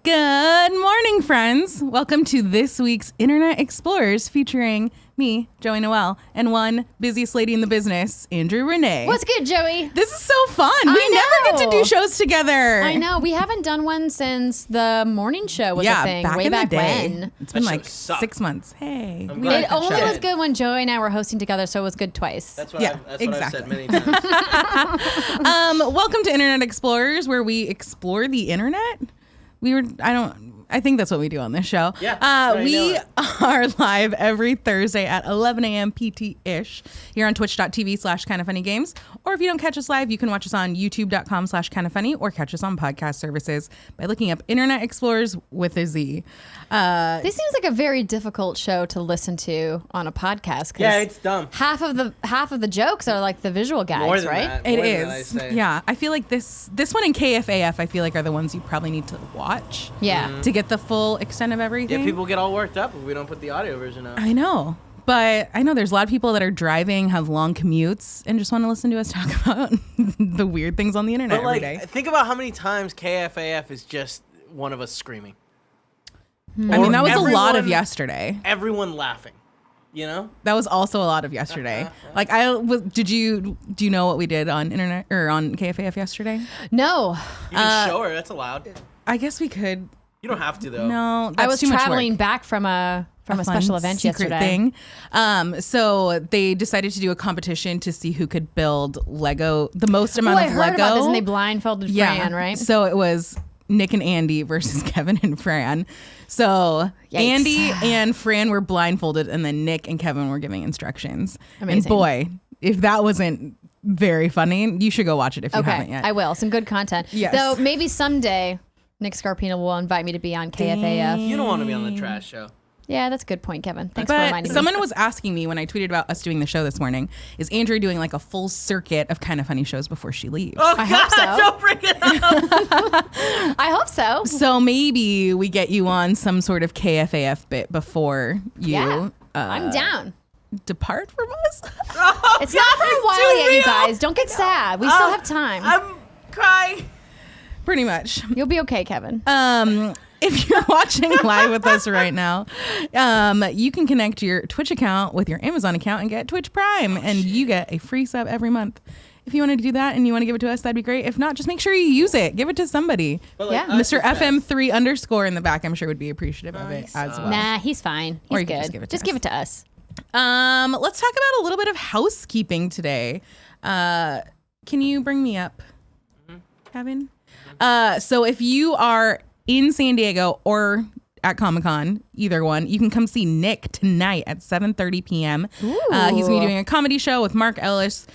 Good morning, friends. Welcome to this week's Internet Explorerz featuring me, Joey Noelle, and one busy slating in the business, Andrew Rene. What's good, Joey? This is so fun. We never get to do shows together. I know. We haven't done one since the morning show was a thing. Way in back the day. when. It's been like 6 months. Hey. It only was good when Joey and I were hosting together, so it was good twice. That's what I've said many times. Welcome to Internet Explorerz, where we explore the internet. I think that's what we do on this show. Yeah. We are live every Thursday at 11 a.m. PT-ish here on twitch.tv/kindoffunnygames. Or if you don't catch us live, you can watch us on youtube.com/kindoffunny or catch us on podcast services by looking up Internet Explorerz with a Z. This seems like a very difficult show to listen to on a podcast. Yeah, it's dumb. Half of the jokes are like the visual gags, More than right? that. It More is. than I say. Yeah. I feel like this one and KFAF, I feel like, are the ones you probably need to watch. Yeah. To get the full extent of everything. Yeah, people get all worked up if we don't put the audio version out. I know. But I know there's a lot of people that are driving, have long commutes, and just want to listen to us talk about the weird things on the internet every day. Think about how many times KFAF is just one of us screaming. I mean, that was a lot of yesterday. Everyone laughing, you know? That was also a lot of yesterday. Like, do you know what we did on internet or on KFAF yesterday? No. You can show her. That's allowed. I guess we could. You don't have to, though. No, that's I was too much traveling work. back from a fun special event secret yesterday. Thing. So they decided to do a competition to see who could build Lego, the most amount of Lego. I heard about this, and they blindfolded Fran, right? So it was Nick and Andy versus Kevin and Fran. So Yikes. Andy and Fran were blindfolded, and then Nick and Kevin were giving instructions. Amazing. And boy, if that wasn't very funny, you should go watch it if you haven't yet. I will. Some good content. Yes. Though maybe someday Nick Scarpino will invite me to be on KFAF. You don't want to be on the trash show. Yeah, that's a good point, Kevin. Thanks for But reminding me. someone was asking me when I tweeted about us doing the show this morning, is Andrea doing like a full circuit of Kind of Funny shows before she leaves? Oh, I God, hope so. don't bring it up. I hope so. So maybe we get you on some sort of KFAF bit before you Yeah, I'm down. depart from us. It's not for a while yet, you guys. Don't get sad. We still have time. I'm crying. Pretty much. You'll be okay, Kevin. If you're watching live with us right now, you can connect your Twitch account with your Amazon account and get Twitch Prime, and you get a free sub every month. If you want to do that and you want to give it to us, that'd be great. If not, just make sure you use it. Give it to somebody. But Yeah. Mr. FM3_ in the back, I'm sure would be appreciate of it as well. Nah, he's fine. Or He's you can good. just give it to us. give it to us. Let's talk about a little bit of housekeeping today. Can you bring me up, Kevin? So if you are in San Diego or at Comic-Con, either one, you can come see Nick tonight at 7:30 p.m. He's going to be doing a comedy show with Mark Ellis,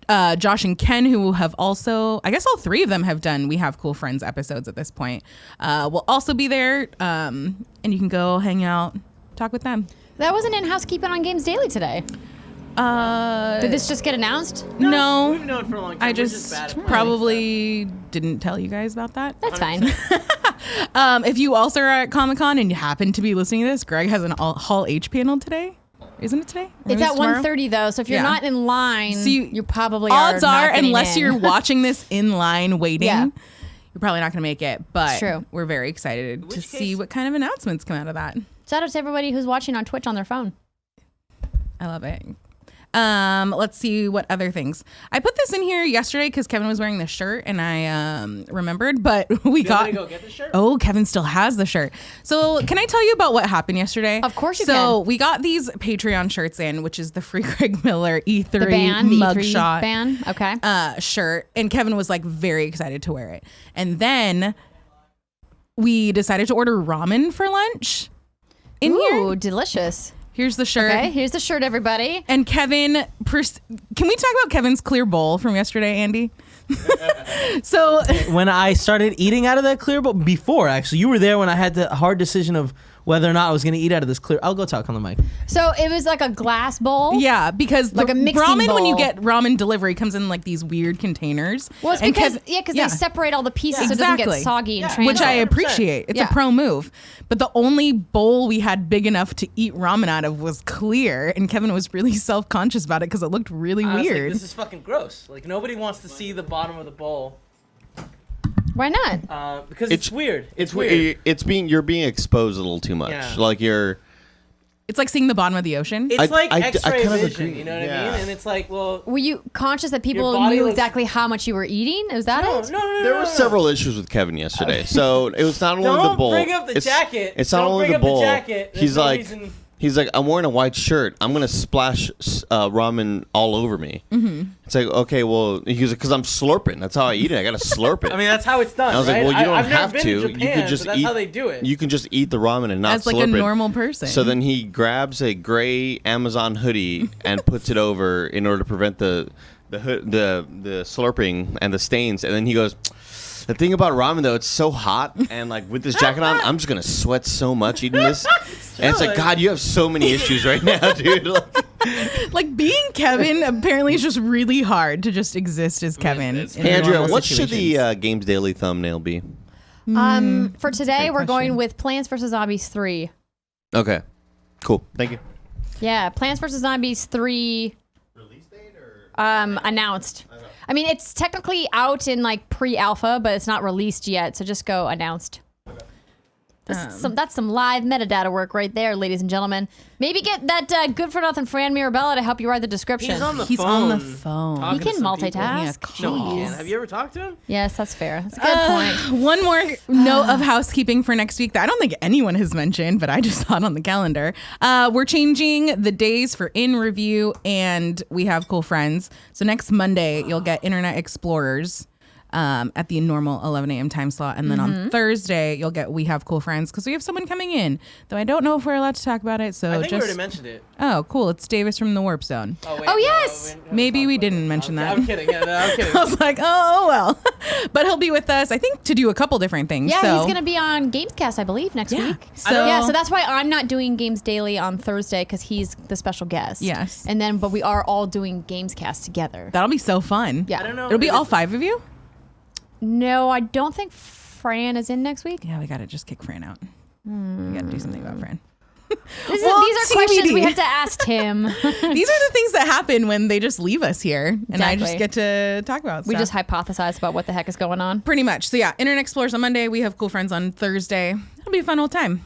Josh and Ken, who have also, I guess all three of them have done We Have Cool Friends episodes at this point. We'll also be there, and you can go hang out, talk with them. That wasn't in Housekeeping on Games Daily today. Did this just get announced? No. We've known for a long time. I We're just bad at probably didn't tell you guys about that. That's fine. If you also are at Comic-Con and you happen to be listening to this, Greg has an Hall H panel today. Isn't it today? Or It's is it at tomorrow? 1:30 though, so if you're Yeah. not in line, So you probably Odds are are, not getting unless in. you're watching this in line waiting, Yeah. you're probably not going to make it. But It's true. we're very excited to which see case- what kind of announcements come out of that. Shout out to everybody who's watching on Twitch on their phone. I love it. Let's see what other things. I put this in here yesterday because Kevin was wearing this shirt and I remembered, but we You got. want me to go get the shirt? Oh, Kevin still has the shirt. So can I tell you about what happened yesterday? Of course you So can. we got these Patreon shirts in, which is the Free Greg Miller E3 The band, the E3 mugshot band. Okay. shirt, and Kevin was like very excited to wear it. And then we decided to order ramen for lunch in Ooh, here. delicious. Here's the shirt. Okay, here's the shirt, everybody. And Kevin, can we talk about Kevin's clear bowl from yesterday, Andy? So When I started eating out of that clear bowl, before actually, you were there when I had the hard decision of whether or not I was going to eat out of this clear. I'll go talk on the mic. So it was like a glass bowl. yeah, because Like the a mixing ramen when you bowl. get ramen delivery comes in like these weird containers. Well, it's And because Kev- they separate all the pieces so it doesn't Exactly. get soggy and Yeah. transfer. which I 100%. appreciate. It's Yeah. a pro move. But the only bowl we had big enough to eat ramen out of was clear, and Kevin was really self-conscious about it because it looked really I was like, weird. this is fucking gross. Like, nobody wants to see the bottom of the bowl. Why not? Because it's weird. It's weird. You're being exposed a little too much. Yeah. Like you're. It's like seeing the bottom of the ocean. It's like I X-ray kind of vision, agree. you know what I mean? And it's like, well, Were you conscious that people body knew looks- exactly how much you were eating? Is that it? no. There were several issues with Kevin yesterday, so it was not only the Don't bowl. bring up the jacket. It's not Don't only bring the up the bowl. jacket. There's He's no like, reason- I'm wearing a white shirt. I'm gonna splash ramen all over me. Mm-hmm. It's like, okay, well, he was like, because I'm slurping. That's how I eat it. I gotta slurp it. I mean, that's how it's done. And I was like, right? well, you don't I've have never to. been to You Japan, could just but that's eat. how they do it. You can just eat the ramen and not As like slurp a it. normal person. So then he grabs a gray Amazon hoodie and puts it over in order to prevent the slurping and the stains. And then he goes, the thing about ramen though, it's so hot, and like with this jacket on, I'm just gonna sweat so much eating this. And it's like, God, you have so many issues right now, dude. Like being Kevin apparently is just really hard to just exist as Kevin. in Andrea, normal what should situations. the Games Daily thumbnail be? For today, Great we're going question. with Plants vs. Zombies 3. Okay, cool. Thank you. Yeah, Plants vs. Zombies 3. Release date or? Announced. I mean, it's technically out in like pre-alpha, but it's not released yet. So just go announced. That's some live metadata work right there, ladies and gentlemen. Maybe get that good for nothing Fran Mirabella to help you write the description. He's on the He's phone. on the phone. talking He can to some people. multitask. No, he Jeez. can't. Have you ever talked to him? Yes, that's fair. That's a good point. One more note of housekeeping for next week that I don't think anyone has mentioned, but I just saw it on the calendar. We're changing the days for In Review and We Have Cool Friends. So next Monday, you'll get Internet Explorerz at the normal 11 a.m. time slot. And then on Thursday, you'll get We Have Cool Friends because we have someone coming in, though I don't know if we're allowed to talk about it. So I think we just already mentioned it. Oh, cool. It's Davis from the Warp Zone. Oh, wait, Oh, yes! Maybe we didn't mention that. I'm kidding. Yeah, no, I'm kidding. I was like, oh, well. But he'll be with us, I think, to do a couple different things. Yeah, so. he's going to be on Gamescast, I believe, next Yeah. week. So- So that's why I'm not doing Games Daily on Thursday because he's the special guest. Yes. But we are all doing Gamescast together. That'll be so fun. Yeah. I don't know. It'll be if all it's- 5 of you? No, I don't think Fran is in next week. Yeah, we got to just kick Fran out. We got to do something about Fran. These Well, are questions TBD. we have to ask him. These are the things that happen when they just leave us here. And I just Exactly. get to talk about We stuff. just hypothesize about what the heck is going on. Pretty much. So yeah, Internet Explorers on Monday. We have Cool Friends on Thursday. It'll be a fun old time.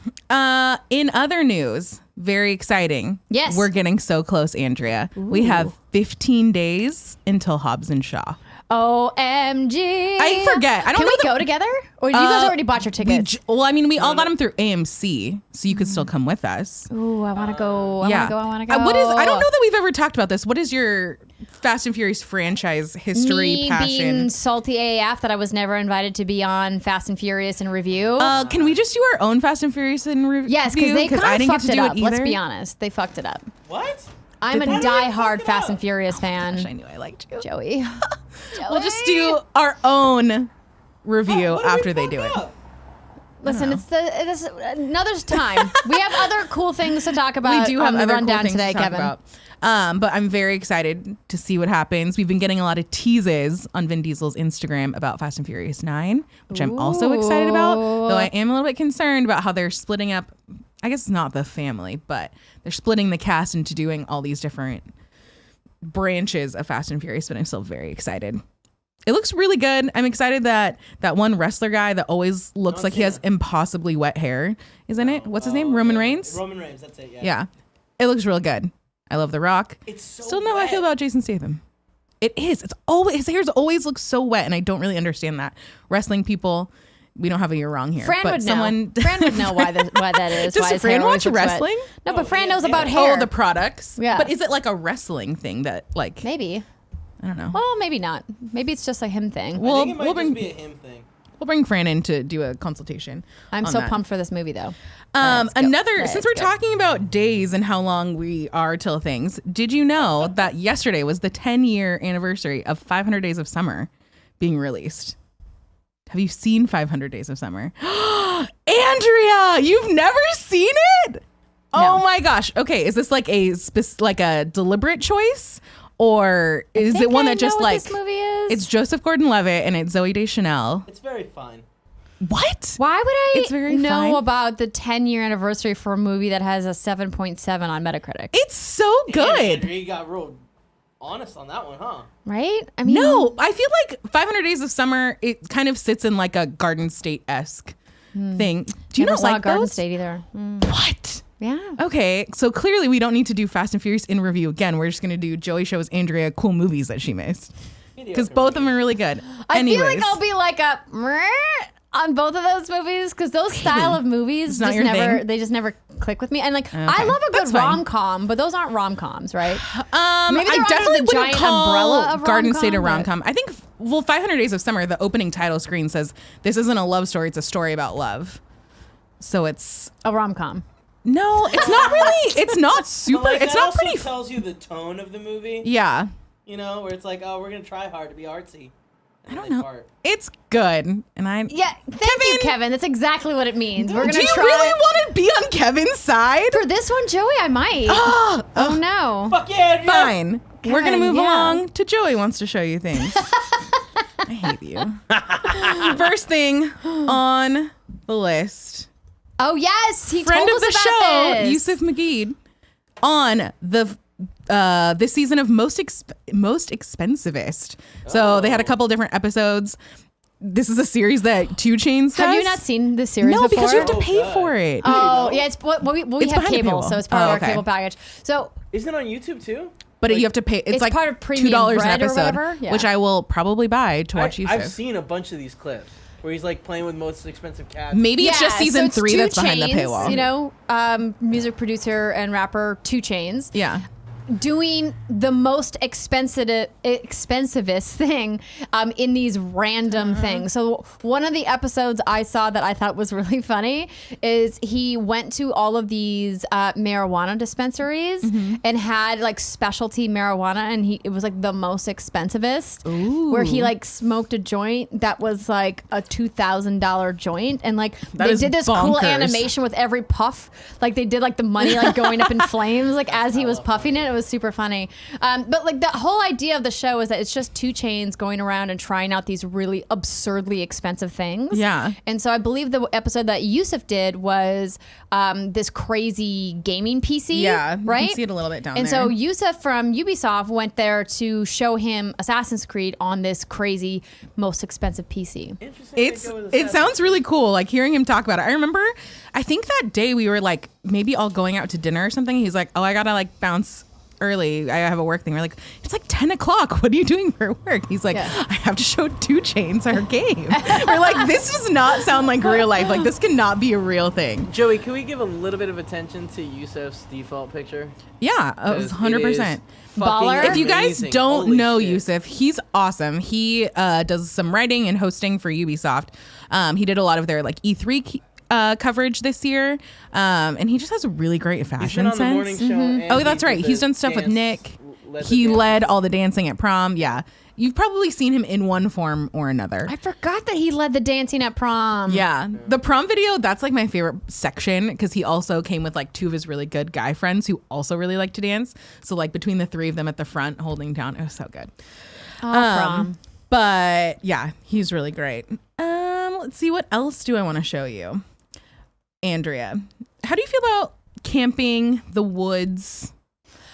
In other news, very exciting. Yes. We're getting so close, Andrea. We have 15 days until Hobbs and Shaw. OMG. I forget. I don't Can know we the- go together? Or you guys already bought your tickets? We all got them through AMC, so you could still come with us. Ooh, I want to go. I want to go. What is? I don't know that we've ever talked about this. What is your Fast and Furious franchise history, Me passion? being salty AF that I was never invited to be on Fast and Furious in review. Can we just do our own Fast and Furious in review? yes, because they kind I of didn't get fucked to it do up. it either. Let's be honest. They fucked it up. What? I'm a Did they really diehard fuck it Fast up? and Furious fan. Gosh, I knew I liked you. Joey. We'll just do our own review What did we after they fuck do it. up? Listen, it's another time. We have other cool things to talk about. We do have on the other rundown cool things today, to talk Kevin. about. But I'm very excited to see what happens. We've been getting a lot of teases on Vin Diesel's Instagram about Fast and Furious 9, which I'm also excited about, though I am a little bit concerned about how they're splitting up. I guess it's not the family, but they're splitting the cast into doing all these different branches of Fast and Furious, but I'm still very excited. It looks really good. I'm excited that that one wrestler guy that always looks like he has impossibly wet hair is in it. What's his name? Roman Reigns? Roman Reigns, that's it, yeah. Yeah. It looks real good. I love The Rock. It's so Still know how I feel wet. about Jason Statham. It is. It's always, his hair's always looks so wet, and I don't really understand that. Wrestling people, we don't have a year wrong here. Fran but would someone know. Fran would know why that is. Does why his Fran hair always watch looks wet. wrestling? No, but Fran yeah, knows yeah. about hair. Oh, the products. Yeah. But is it like a wrestling thing that like Maybe. I don't know. Well, maybe not. Maybe it's just a him thing. Well, I think it might we'll just bring be a him thing. we'll bring Fran in to do a consultation. I'm on so that. pumped for this movie, though. Let's go. Since we're talking about days and how long we are till things, did you know that yesterday was the 10-year anniversary of 500 Days of Summer being released? Have you seen 500 Days of Summer? Andrea, you've never seen it? Oh my gosh. Okay, is this like a deliberate choice? Or is it one that just what like this movie is? it's Joseph Gordon-Levitt and it's Zooey Deschanel? It's very fine. What? Why would I It's very know fine. about the 10-year anniversary for a movie that has a 7.7 on Metacritic? It's so Damn, good. Andrea, you got real honest on that one, huh? Right? I mean, No, I feel like 500 Days of Summer, it kind of sits in like a Garden State-esque thing. Do you never not saw like Garden those? State either. What? Yeah. Okay, so clearly we don't need to do Fast and Furious in review again. We're just going to do Joey shows Andrea cool movies that she missed. Because both of them are really good. I feel like Anyways. I'll be like a on both of those movies because those style of movies not just your never thing? they just never click with me. And like I Okay. love a That's good fine. rom-com, but those aren't rom-coms, right? Maybe I they're under definitely the wouldn't giant call umbrella of Garden rom-com, State a but- rom-com. I think, 500 Days of Summer, the opening title screen says, this isn't a love story, it's a story about love. So it's... A rom-com. No, it's not really. It's not super. Like, It's that not also pretty. tells you the tone of the movie. Yeah. You know, where it's like, oh, we're gonna try hard to be artsy. I don't know. It's good. And I... Yeah, thank you, Kevin. That's exactly what it means. We're gonna Do you try. really want to be on Kevin's side? For this one, Joey, I might. Oh no. Fuck yeah, Andrea. Fine. We're going to move yeah. along to Joey wants to show you things. I hate you. First thing on the list. Oh yes, he Friend told of us the about show, this. Yusuf Mageed, on the this season of most expensivest. So they had a couple different episodes. This is a series that 2 Chainz does. Have you not seen this series No, before? because you have to Oh, pay God. for it. Oh yeah, it's what we It's have behind the cable, paywall. so it's part Oh, of our okay. cable package. So Isn't it on YouTube too? But you have to pay. It's like part of premium $2 an bread or episode, whatever. Yeah. which I will probably buy to watch I've Yusuf. seen a bunch of these clips where he's like playing with most expensive cats. Maybe it's just so season it's 3 2 that's behind the Chainz, paywall. You know, music producer and rapper 2 Chainz. Yeah. Doing the most expensivest thing in these random things. So one of the episodes I saw that I thought was really funny is he went to all of these marijuana dispensaries and had like specialty marijuana, and it was like the most expensivest. Where he like smoked a joint that was like a $2,000 joint, and like That they is did this cool bonkers. animation with every puff. Like they did like the money like going up in flames like as he was puffing it. It was super funny. But like the whole idea of the show is that it's just 2 Chainz going around and trying out these really absurdly expensive things. Yeah. And so I believe the episode that Yusuf did was this crazy gaming PC. Yeah, you right. can see it a little bit down and there. so Yusuf from Ubisoft went there to show him Assassin's Creed on this crazy most expensive PC. It sounds really cool, like hearing him talk about it. I remember, I think that day we were like maybe all going out to dinner or something. He's like, oh, I gotta like bounce early. I have a work thing. We're like, it's like 10 o'clock. What are you doing for work? He's like, Yeah. I have to show 2 Chainz our game. We're like, this does not sound like real life. Like this cannot be a real thing. Joey, can we give a little bit of attention to Yusuf's default picture? Yeah, 100%. Baller. If you guys don't Holy know shit. Yusuf, he's awesome. He does some writing and hosting for Ubisoft. He did a lot of their like E3 coverage this year, and he just has a really great He's been fashion on the sense. morning show. And Oh, he that's did right. the He's done stuff with dance- Nick. led the He dance. led all the dancing at prom. Yeah, you've probably seen him in one form or another. I forgot that he led the dancing at prom. Yeah. The prom video, that's like my favorite section because he also came with like 2 of his really good guy friends who also really like to dance. So like between the 3 of them at the front holding down, it was so good. Prom. But yeah, he's really great. Let's see, what else do I want to show you? Andrea, how do you feel about camping, the woods,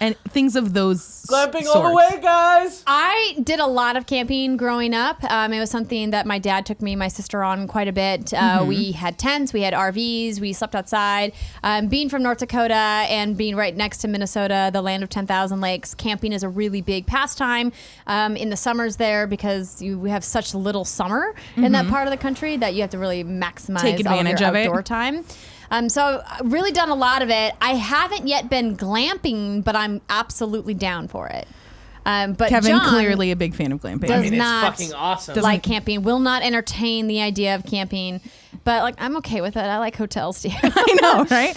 and things of those Glamping sorts? all the way, guys. I did a lot of camping growing up. It was something that my dad took me and my sister on quite a bit. We had tents, we had RVs, we slept outside. Being from North Dakota and being right next to Minnesota, the land of 10,000 lakes, camping is a really big pastime in the summers there because we have such little summer in that part of the country that you have to really maximize Take advantage all of your it. outdoor time. So I've really done a lot of it. I haven't yet been glamping, but I'm absolutely down for it. But Kevin, John clearly a big fan of glamping. does I mean, not it's fucking awesome. like camping, will not entertain the idea of camping, but like I'm okay with it. I like hotels too. I know, right?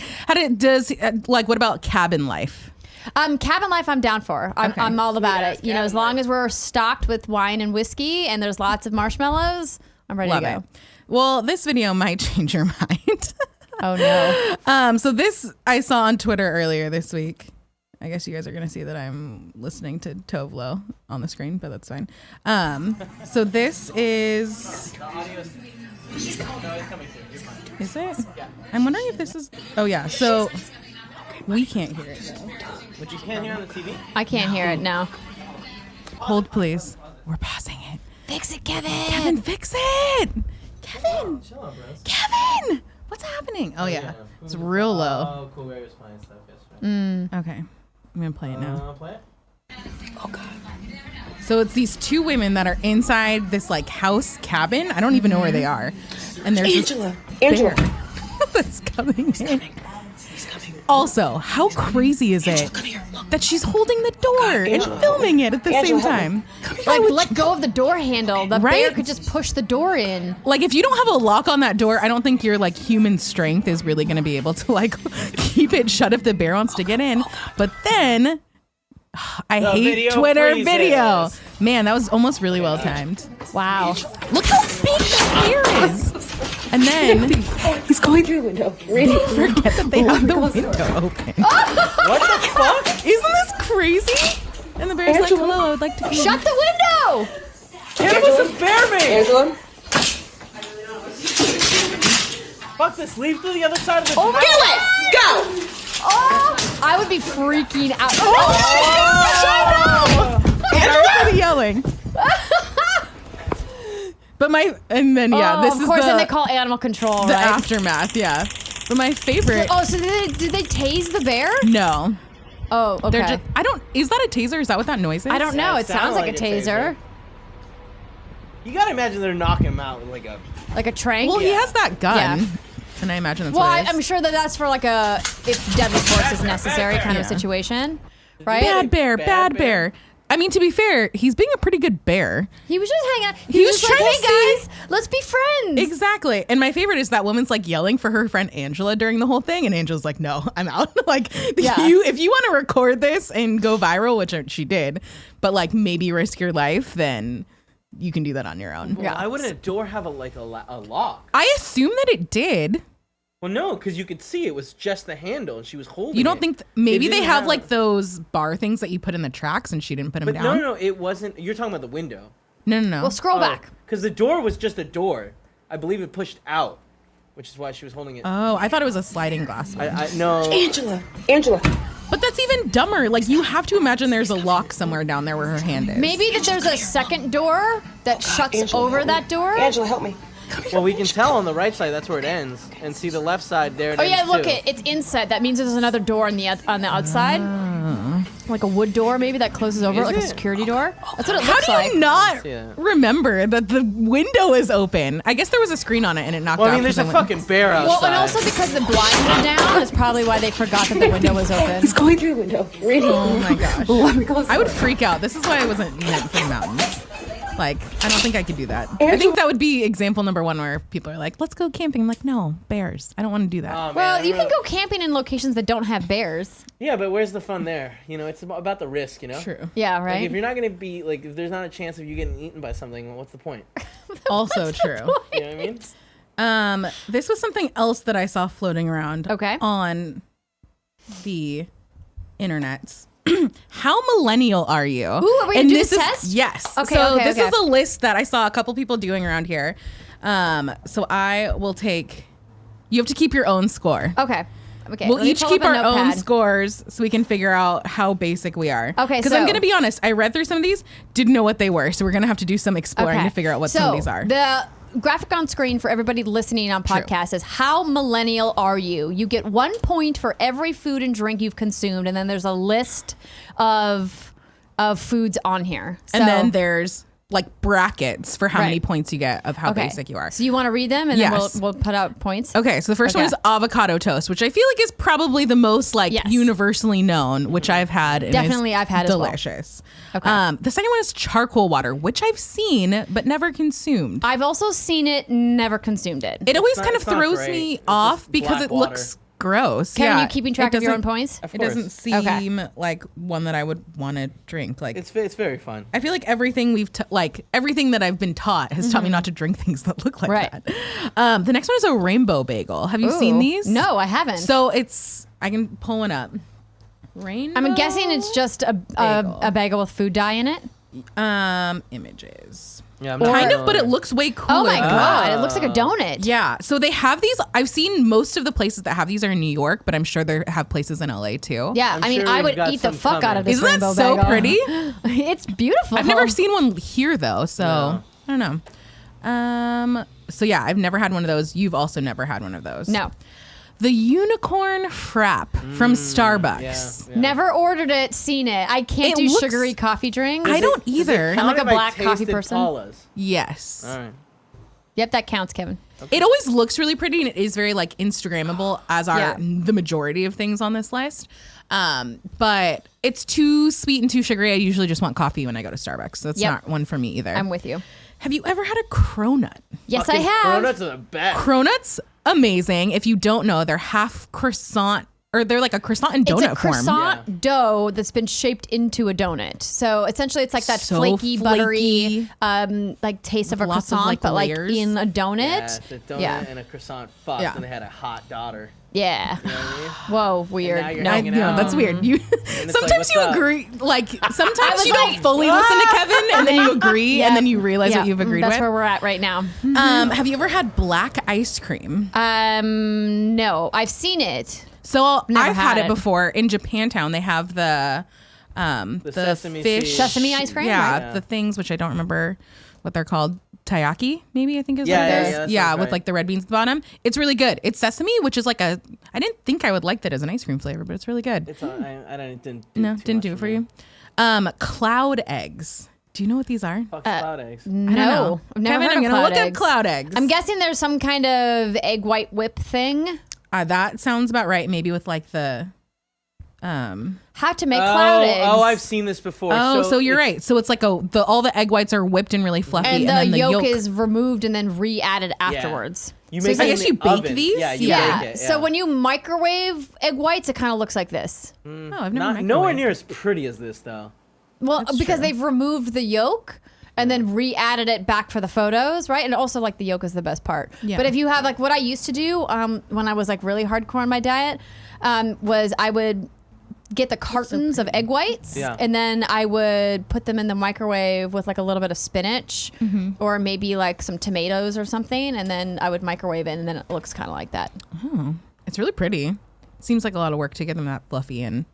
What about cabin life? Cabin life I'm down for. I'm all about Sweet-ass it. You know, as cabin long life. as we're stocked with wine and whiskey and there's lots of marshmallows, I'm ready Love to go. it. Well, this video might change your mind. Oh no. So this I saw on Twitter earlier this week. I guess you guys are going to see that I'm listening to Tovlo on the screen, but that's fine. So this is... The audio is... No, it's coming through. You're fine. Is it? Yeah. I'm wondering if this is... Oh, yeah. So we can't hear it, though. But you can't hear on the TV? I can't hear it now. Hold, please. We're pausing it. Fix it, Kevin. Kevin, fix it. Kevin. Kevin. What's happening? Oh, yeah. It's real low. Oh, cool. Ray was playing stuff yesterday. Okay. I'm going to play it now. Play it? So it's these two women that are inside this like house cabin. I don't even know where they are. And there's Angela. this bear that's coming in. Also, how crazy is it that she's holding the door and filming it at the same time? Like, let go of the door handle. The bear Right? could just push the door in. Like, if you don't have a lock on that door, I don't think your like human strength is really going to be able to like keep it shut if the bear wants to get in. But then, I hate video Twitter freezes. video. Man, that was almost really well timed. Wow. Look how big the bear is. And then He's going through the window. Rene, forget that they have the window open. What the fuck? Isn't this crazy? And the bear's like, Angela. hello, I would like to be. Shut the window! It was a bear man. Angela. Fuck this. Leave through the other side of the Oh, door. do it! Go! Oh! I would be freaking out. Sorry for the yelling. But this of is course, the, then they call animal control, the right? aftermath, yeah. But my favorite, Oh, so did they tase the bear? no. Oh, okay. They're just, is that a taser? Is that what that noise is? I don't know. Yeah, It sounds like a taser. You gotta imagine they're knocking him out with like a. Like a trank? Well, he has that gun. Yeah. And I imagine that's Well, what it is. I'm sure that's for like a if deadly force is necessary kind of situation, right? Bad bear, Bad bad bear. bear. I mean, to be fair, he's being a pretty good bear. He was just hanging out. He was just like, trying to hey see- guys, let's be friends. Exactly. And my favorite is that woman's like yelling for her friend Angela during the whole thing. And Angela's like, no, I'm out. Like, Yeah. if you want to record this and go viral, which she did, but like maybe risk your life, then you can do that on your own. Yeah. Why wouldn't a door have a lock? I assume that it did. Well, no, because you could see it was just the handle, and she was holding. You don't it. think maybe It they didn't have like those bar things that you put in the tracks and she didn't put them But down? no, it wasn't. You're talking about the window. No. Well, scroll back. Because the door was just a door. I believe it pushed out, which is why she was holding it. Oh, I thought it was a sliding glass one. No. Angela. But that's even dumber. Like, you have to imagine there's a lock somewhere down there where her hand is. Maybe that there's a second door that shuts Angela, over help me. that door. Angela, help me. Well, we can tell on the right side that's where it ends, and see the left side there. It Oh yeah, ends look too. it's inside. That means there's another door on the outside, like a wood door maybe that closes over, Is like a it? security door. That's what it How looks do like. you not Yeah. remember that the window is open? I guess there was a screen on it and it knocked Well, I out. mean, there's 'cause a I went- fucking bear outside. Well, and also because the blinds are down is probably why they forgot that the window was open. He's going through the window. Rene. Oh my gosh. Let me close the I would door. freak out. This is why I wasn't meant for the mountains. Like, I don't think I could do that. I Angela- think that would be example number one where people are like, let's go camping. I'm like, no, bears. I don't want to do that. Oh, man, Well, I you can really- go camping in locations that don't have bears. Yeah, but where's the fun there? You know, it's about the risk. You know. True. Yeah, Like, right. if you're not gonna be like, if there's not a chance of you getting eaten by something, well, what's the point? Also true. You know what I mean? This was something else that I saw floating around Okay. on the internets. How millennial are you? Ooh, are we gonna do this test? Yes. Okay, So okay, this okay. is a list that I saw a couple people doing around here. So I will take. You have to keep your own score. Okay. Okay. We'll let me each pull keep up our a own notepad. scores so we can figure out how basic we are. Okay, Because I'm so- going to be honest, I read through some of these, didn't know what they were. So we're going to have to do some exploring Okay. to figure out what so some of these are. The graphic on screen for everybody listening on podcast is how millennial are you? You get 1 point for every food and drink you've consumed, and then there's a list of foods on here. And So- then there's like brackets for how many Right. points you get of how okay. basic you are. So you want to read them, and Yes. then we'll put out points. Okay, so the first one Okay. is avocado toast, which I feel like is probably the most like Yes. universally known, which I've had. And Definitely is I've had as well. delicious. Okay. The second one is charcoal water, which I've seen but never consumed. I've also seen it, never consumed it. It always not- kind of it's not throws great. me It's off just because black it water. looks gross. Kevin, yeah, you keeping it track of your own doesn't- points? Of It course. doesn't seem like one that I would want to drink. Like It's very fun. I feel like everything everything that I've been taught has taught me not to drink things that look like Right. that. The next one is a rainbow bagel. Have you seen Ooh. these? No, I haven't. So I can pull one up. Rainbow. I'm guessing it's just a bagel with food dye in it. Images. Yeah, I'm Kind of, but it looks way cooler. Oh my though. god, it looks like a donut. Yeah, so they have these. I've seen most of the places that have these are in New York, but I'm sure they have places in LA too. Yeah, I'm I mean, sure I we've would got eat the some fuck out of this Isn't that rainbow so bagel. pretty? It's beautiful. I've never seen one here though, so No. I don't know. So yeah, I've never had one of those. You've also never had one of those. No. The unicorn frap from Starbucks. Yeah. Never ordered it, seen it. I can't It do looks- sugary coffee drinks. I don't either. I'm like a Count if I black coffee tasted person. Paula's. Yes. All right. Yep, that counts, Kevin. It always looks really pretty and it is very like Instagrammable as are Yeah. the majority of things on this list. But it's too sweet and too sugary. I usually just want coffee when I go to Starbucks. So that's Yep. not one for me either. I'm with you. Have you ever had a cronut? Yes, I Fucking have. Donuts are the best. Cronuts, amazing. If you don't know, they're half croissant or they're like a croissant in donut It's a croissant Yeah. dough that's been shaped into a donut. So essentially, it's like that So flaky, buttery, flaky. like taste of a Lots of, croissant, like, but layers. like in a Yeah, donut. it's a donut Yeah. and a croissant fucked, Yeah. and they had a hot daughter. Yeah. You know what I mean? Whoa, weird. now you're No. hanging Yeah, out. that's weird. You it's sometimes like, what's you up? agree. Like sometimes was you like, don't fully listen to Kevin, and then you agree, Yeah. and then you realize Yeah, what you've agreed That's with. where we're at right now. Have you ever had black ice cream? No, I've seen it. So Never I've had had it it. before in Japantown. They have the sesame fish seed. Sesame ice cream, Yeah, right? Yeah. the things which I don't remember what they're called. Taiyaki, maybe I think is Yeah, what yeah, it yeah, is. that Yeah, sounds with right. like the red beans at the bottom. It's really good. It's sesame, which is like a. I didn't think I would like that as an ice cream flavor, but it's really good. It's I didn't do No, too didn't much do it for me. you. Cloud eggs. Do you know what these are? Fuck cloud eggs. I don't No, know. I've never Kevin, heard I'm of gonna cloud look eggs. up cloud eggs. I'm guessing there's some kind of egg white whip thing. That sounds about right. Maybe with like the. How to make cloud eggs? Oh, I've seen this before. So you're it's- right. So it's like all the egg whites are whipped and really fluffy, and then the the yolk is removed and then re-added afterwards. You So make I it in guess the you bake oven. these? Yeah, you Yeah. bake it. So when you microwave egg whites, it kind of looks like this. Oh, I've never. Not nowhere microwaved. near as pretty as this though. Well, That's because true. they've removed the yolk and then re-added it back for the photos, right? And also, like, the yolk is the best part. Yeah. But if you have, like, what I used to do when I was, like, really hardcore on my diet was I would get the cartons of egg whites Yeah. and then I would put them in the microwave with, like, a little bit of spinach or maybe, like, some tomatoes or something, and then I would microwave it, and then it looks kind of like that. It's really pretty. Seems like a lot of work to get them that fluffy and.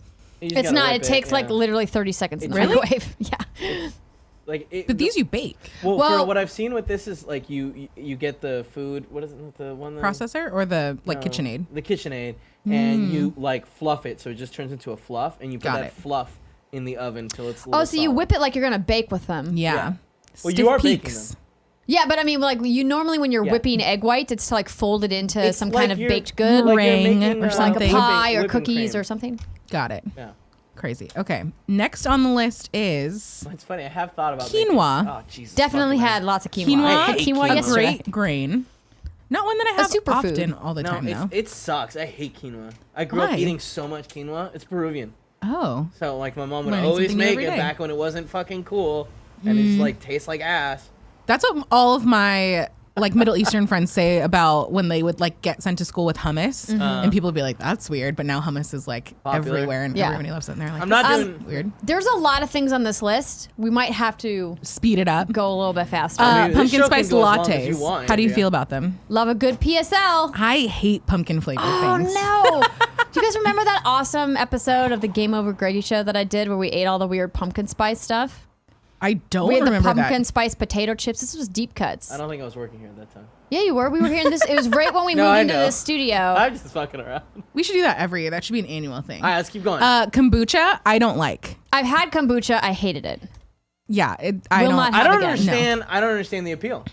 You just It's gotta not. whip It takes, like, yeah. literally 30 seconds in the Really? microwave. Yeah. Like it, But these you bake. Well, Well- for what I've seen with this is like you get the food. What is it? The one that, Processor or the like no, KitchenAid? The KitchenAid, and you like fluff it so it just turns into a fluff, and you put Got that it. fluff in the oven till it's. Oh, so you whip it like you're going to bake with them. Yeah. Yeah. Well, Stiff you are baking peaks. them. Yeah, but I mean, like you normally when you're Yeah. whipping egg whites, it's to like fold it into It's some like kind of you're- baked good, like you're meringue making, or like a something. pie or whipping cookies cream. or something. Got it. Yeah. Crazy. Okay. Next on the list is It's funny. I have thought about Quinoa. making- Oh Jesus. Definitely fucking had lots of quinoa. quinoa. I had hate quinoa quinoa. a yesterday. great grain. Not one that I have superfood. often all the No, time though. it sucks. I hate quinoa. I grew up Why? eating so much quinoa. It's Peruvian. Oh. So like my mom would Learning always something new make every it day. back when it wasn't fucking cool, and it's like tastes like ass. That's what all of my like Middle Eastern friends say about when they would like get sent to school with hummus, and people would be like, "That's weird," but now hummus is like Popular. everywhere and Yeah. everybody loves it. And they're like, I'm not "This is doing- weird." There's a lot of things on this list. We might have to Speed it up. go a little bit faster. I mean, this Pumpkin show spice can go as long as you lattes. want, How do you Andrea. feel about them? Love a good PSL. I hate pumpkin flavored Oh things. no! Do you guys remember that awesome episode of the Game Over Grady show that I did where we ate all the weird pumpkin spice stuff? I don't We had the remember pumpkin that. spice potato chips. This was deep cuts. I don't think I was working here at that time. Yeah, you were. We were here in this. It was right when we No, moved I into know. the studio. I'm just fucking around. We should do that every year. That should be an annual thing. All right, let's keep going. Kombucha, I don't like. I've had kombucha. I hated it. Yeah, I Will don't. not I have don't again. understand. I don't understand the appeal.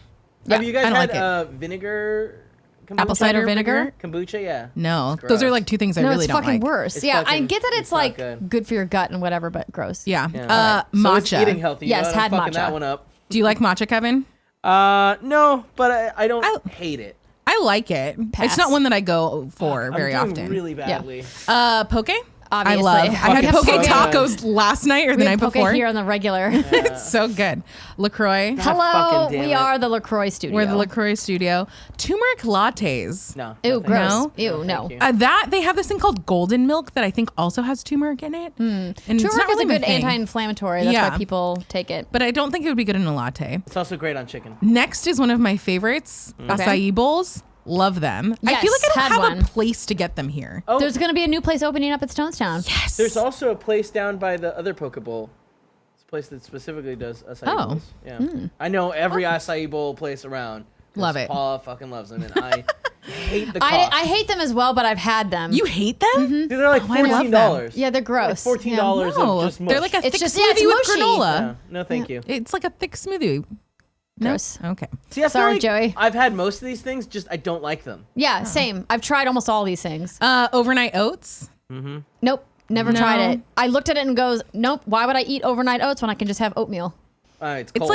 Yeah, Have you guys I don't had like it. vinegar? Kombucha? Apple cider vinegar? Kombucha, yeah. No, It's those are gross. like two things I No, really it's don't fucking like. worse. It's Yeah, I fucking- get that it's not like good. good for your gut and whatever, but gross. Yeah. Yeah. So it's Matcha. eating healthy. Yes, you know, had I'm fucking matcha. that one up. Do you like matcha, Kevin? No, but I don't I- hate it. I like it. Pass. It's not one that I go for I'm very doing often. really badly. Poke? Obviously. I had kept poke so good. tacos last night or the We had night poke before. here on the regular. It's so good. LaCroix. Hello, fucking damn we it. are the LaCroix studio. We're the LaCroix studio. Turmeric lattes. No. Ew, no, thank gross. No? Ew, no. Thank you. That they have this thing called golden milk that I think also has turmeric in it. And it's Turmeric not is really a my good thing, anti-inflammatory. That's Yeah. why people take it. but I don't think it would be good in a latte. It's also great on chicken. Next is one of my favorites, acai bowls. Love them. I feel Yes, like I had don't have one. a place to get them here. Oh, There's going to be a new place opening up at Stonestown. Yes. there's also a place down by the other poke bowl. It's a place that specifically does acai Oh. bowls. Yeah. I know every acai bowl place around. 'cause Love it. Paula fucking loves them, and I hate the cost. I hate them as well, but I've had them. You hate them? Dude, they're like I love them. $14. Yeah, they're gross. Like $14 No, of just mush. they're like a It's thick just- smoothie yeah, it's with mushy. granola. Yeah. No, thank you. It's like a thick smoothie. Gross. Okay. See, I feel Sorry, like Joey. I've had most of these things, just I don't like them. Yeah, same. I've tried almost all these things. Overnight oats. Nope, never No. tried it. I looked at it and goes, nope. Why would I eat overnight oats when I can just have oatmeal? It's It's cold.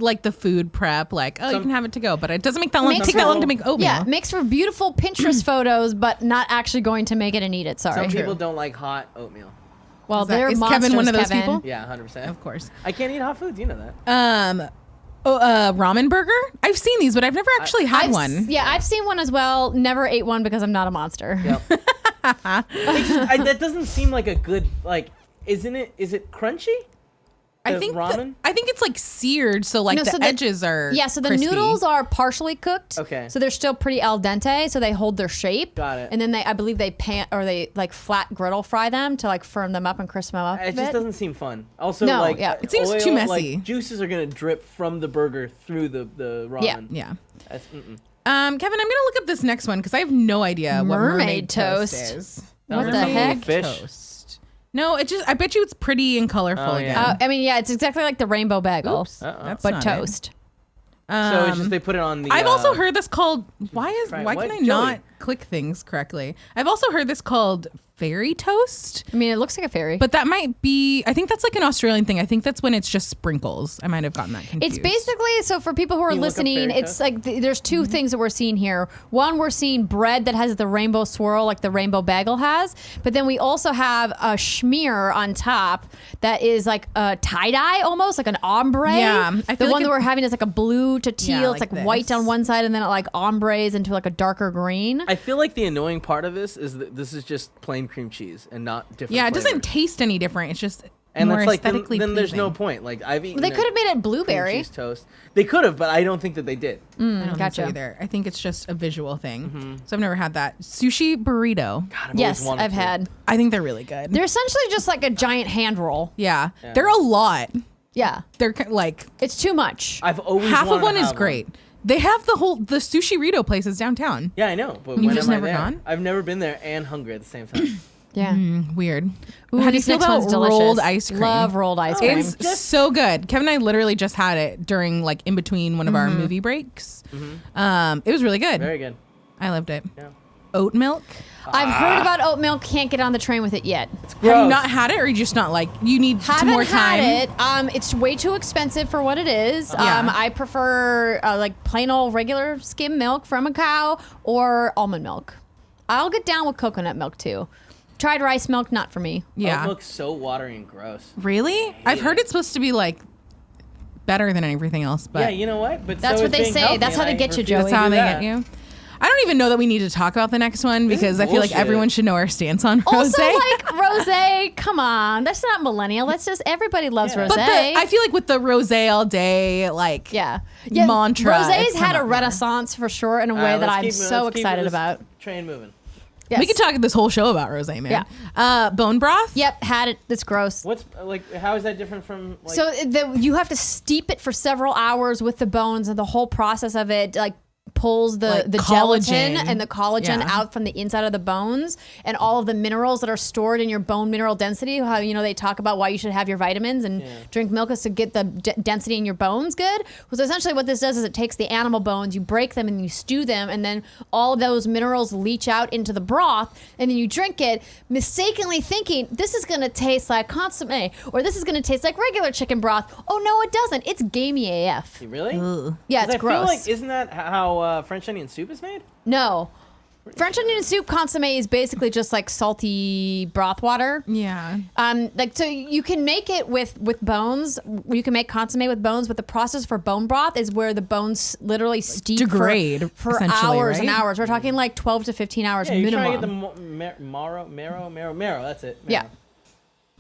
like the food prep. Like, oh, you Some- can have it to go, but it doesn't make that long. Makes Take that for- long to make oatmeal. Yeah, makes for beautiful Pinterest photos, but not actually going to make it and eat it. Sorry. Some people don't like hot oatmeal. Well, Is that- they're is monsters, Kevin one of those Kevin. people? Yeah, 100%. Of course. I can't eat hot foods. You know that. Ramen burger. I've seen these, but I've never actually had I've one. Yeah, I've seen one as well. Never ate one because I'm not a monster. Yep. That doesn't seem like a good like. Isn't it? Is it crunchy? I The think ramen. I think it's like seared, so like No, the so edges are Yeah, so the crispy. noodles are partially cooked. Okay. So they're still pretty al dente, so they hold their shape. Got it. And then I believe they they like flat griddle fry them to like firm them up and crisp them up a It just bit. doesn't seem fun. Also, No, like yeah. It seems oil, too messy. Like, juices are gonna drip from the burger through the ramen. Yeah. Yeah. That's, mm-mm. Kevin, I'm gonna look up this next one because I have no idea what Mermaid toast toast. is. What the Mermaid heck? Fish. Toast. No, I bet you it's pretty and colorful Oh, again. yeah. I mean, yeah, it's exactly like the rainbow bagel, That's but not toast. So it's just they put it on the. I've also heard this called why Right, can what? I Joey. not click things correctly? I've also heard this called fairy toast, I mean, it looks like a fairy. but that might be I think that's like an Australian thing. I think that's when it's just sprinkles. I might have gotten that confused. It's basically, so for people who are You look up listening, fairy it's toast? like there's two things that we're seeing here. One, we're seeing bread that has the rainbow swirl like the rainbow bagel has, but then we also have a schmear on top that is like a tie-dye almost, like an ombre. Yeah, I the feel one like that we're having is like a blue to teal. Yeah, it's like like white this. on one side and then it like ombres into like a darker green. I feel like the annoying part of this is that this is just plain cream cheese and not different. Yeah, it doesn't flavors. taste any different. It's just And more it's like aesthetically then there's no pleasing. point. Like I've eaten. They could have made it cream blueberry. cheese toast. They could have, but I don't think that they did. I don't think so Gotcha. either. I think it's just a visual thing. So I've never had that. Sushi burrito. God, I've Yes, always wanted I've to. had. I think they're really good. They're essentially just like a giant hand roll. yeah. They're a lot. Yeah. They're like It's too much. I've always half of wanted one to is have great. They have the Sushi Rito places downtown. Yeah, I know, but You've when just am I never there? gone? I've never been there and hungry at the same time. Yeah. Weird. Ooh, How do you this feel next about one's delicious. rolled ice cream? Love rolled ice cream. It's so good. Kevin and I literally just had it during like in between one of our movie breaks. It was really good. Very good. I loved it. Yeah. Oat milk. I've heard about oat milk. Can't get on the train with it yet. Have you Gross. not had it, or you just not like you need Haven't more time? had it. It's way too expensive for what it is. Yeah. I prefer like plain old regular skim milk from a cow or almond milk. I'll get down with coconut milk too. Tried rice milk, not for me. Yeah. Oat milk's so watery and gross. Really? I've heard it's supposed to be like better than everything else, but Yeah, you know what? But That's so what is they being say. healthy, That's how and they I get you, refuse Joey. to that's how do they that. get you. I don't even know that we need to talk about the next one because I feel like bullshit. everyone should know our stance on rose. Also, like rosé. Come on, that's not millennial. That's just everybody loves Yeah. rosé. but I feel like with the rose all day, like yeah, mantra, Rosé's it's had come a up more. renaissance for sure in a All way right, that let's I'm keep- so let's keep excited this about. Train moving. Yes. We could talk this whole show about rose, man. Yeah. Bone broth. Yep, had it. It's gross. What's like? How is that different from? Like, So you have to steep it for several hours with the bones, and the whole process of it like pulls the Like gelatin collagen. and the collagen Yeah. out from the inside of the bones, and all of the minerals that are stored in your bone mineral density. How they talk about why you should have your vitamins and drink milk is to get the density in your bones good. So essentially what this does is it takes the animal bones, you break them and you stew them, and then all of those minerals leach out into the broth, and then you drink it, mistakenly thinking this is going to taste like consommé or this is going to taste like regular chicken broth. Oh no, it doesn't. It's gamey AF. really? Yeah, 'Cause it's I gross. feel like isn't that how French onion soup is made? No. French onion soup consomme is basically just like salty broth water. Yeah. Like so you can make it with bones. You can make consomme with bones, but the process for bone broth is where the bones literally steep degrade for essentially, hours and right? hours. We're talking like 12 to 15 hours Yeah, you're minimum. trying to get the marrow. That's it. Yeah. Marrow.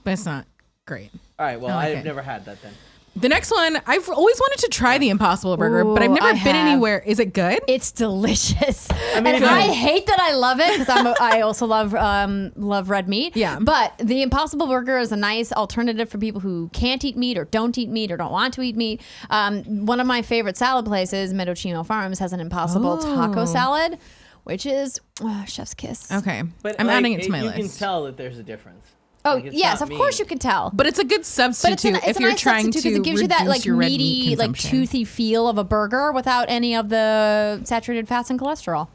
But it's not great. All right. Well, I like I've it. never had that then. The next one, I've always wanted to try the Impossible Burger, but I've Ooh, never I been have. anywhere. Is it good? It's delicious. mean, and if you- I hate that I love it because I also love red meat. Yeah. But the Impossible Burger is a nice alternative for people who can't eat meat or don't eat meat or don't want to eat meat. One of my favorite salad places, Mendocino Farms, has an Impossible taco salad, which is chef's kiss. Okay. But I'm like, adding it to my you list. can tell that there's a difference. Oh, Like, it's yes, not of course meat. you can tell. But it's a good substitute It's if a you're nice trying substitute to 'cause it gives you that reduce like your red meat meaty, like consumption. toothy feel of a burger without any of the saturated fats and cholesterol.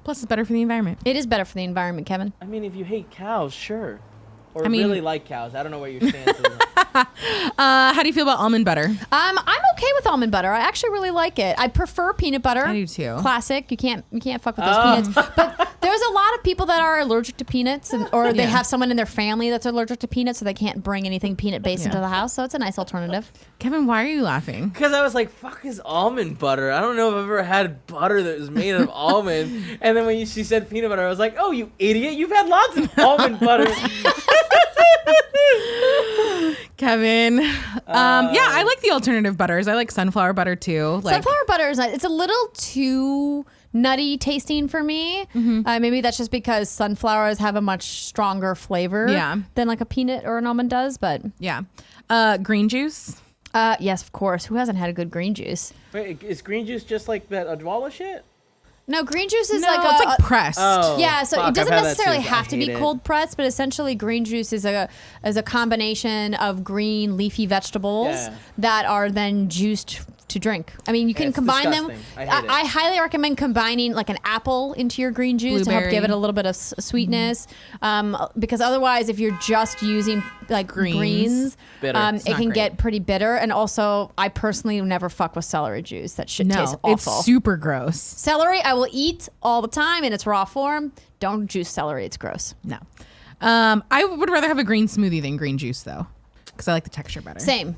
Plus, it's better for the environment. It is better for the environment, Kevin. I mean, if you hate cows, sure. Or I mean- really like cows. I don't know where your stance is. How do you feel about almond butter? I'm okay with almond butter. I actually really like it. I prefer peanut butter. I do too. Classic. You can't fuck with those peanuts. But there's a lot of people that are allergic to peanuts, or they Yeah. have someone in their family that's allergic to peanuts, so they can't bring anything peanut based Yeah. into the house. So it's a nice alternative. Kevin, why are you laughing? Because I was like, fuck is almond butter? I don't know if I've ever had butter that was made out of almond. And then when she said peanut butter, I was like, oh, you idiot. You've had lots of almond butter. Kevin. Yeah, I like the alternative butters. I like sunflower butter too. Like, Sunflower butter is nice. It's a little too nutty tasting for me. Maybe that's just because sunflowers have a much stronger flavor Yeah. than like a peanut or an almond does. But yeah. Green juice. yes, of course. Who hasn't had a good green juice? Wait, is green juice just like that Adwala shit? No, green juice is No, like it's like pressed. Oh, yeah, so fuck, it I've doesn't had that necessarily too. have I to be hate it. cold pressed, but essentially green juice is a combination of green leafy vegetables Yeah. that are then juiced to drink. I mean, you can it's combine them. disgusting. I hate it. I highly recommend combining like an apple into your green juice to help Blueberry. give it a little bit of sweetness. Because otherwise, if you're just using like greens, Bitter. It's it not can great. get pretty bitter. And also, I personally never fuck with celery juice. That shit tastes No, awful. it's super gross. Celery, I will eat all the time in its raw form. Don't juice celery; it's gross. No. I would rather have a green smoothie than green juice though, because I like the texture better. Same.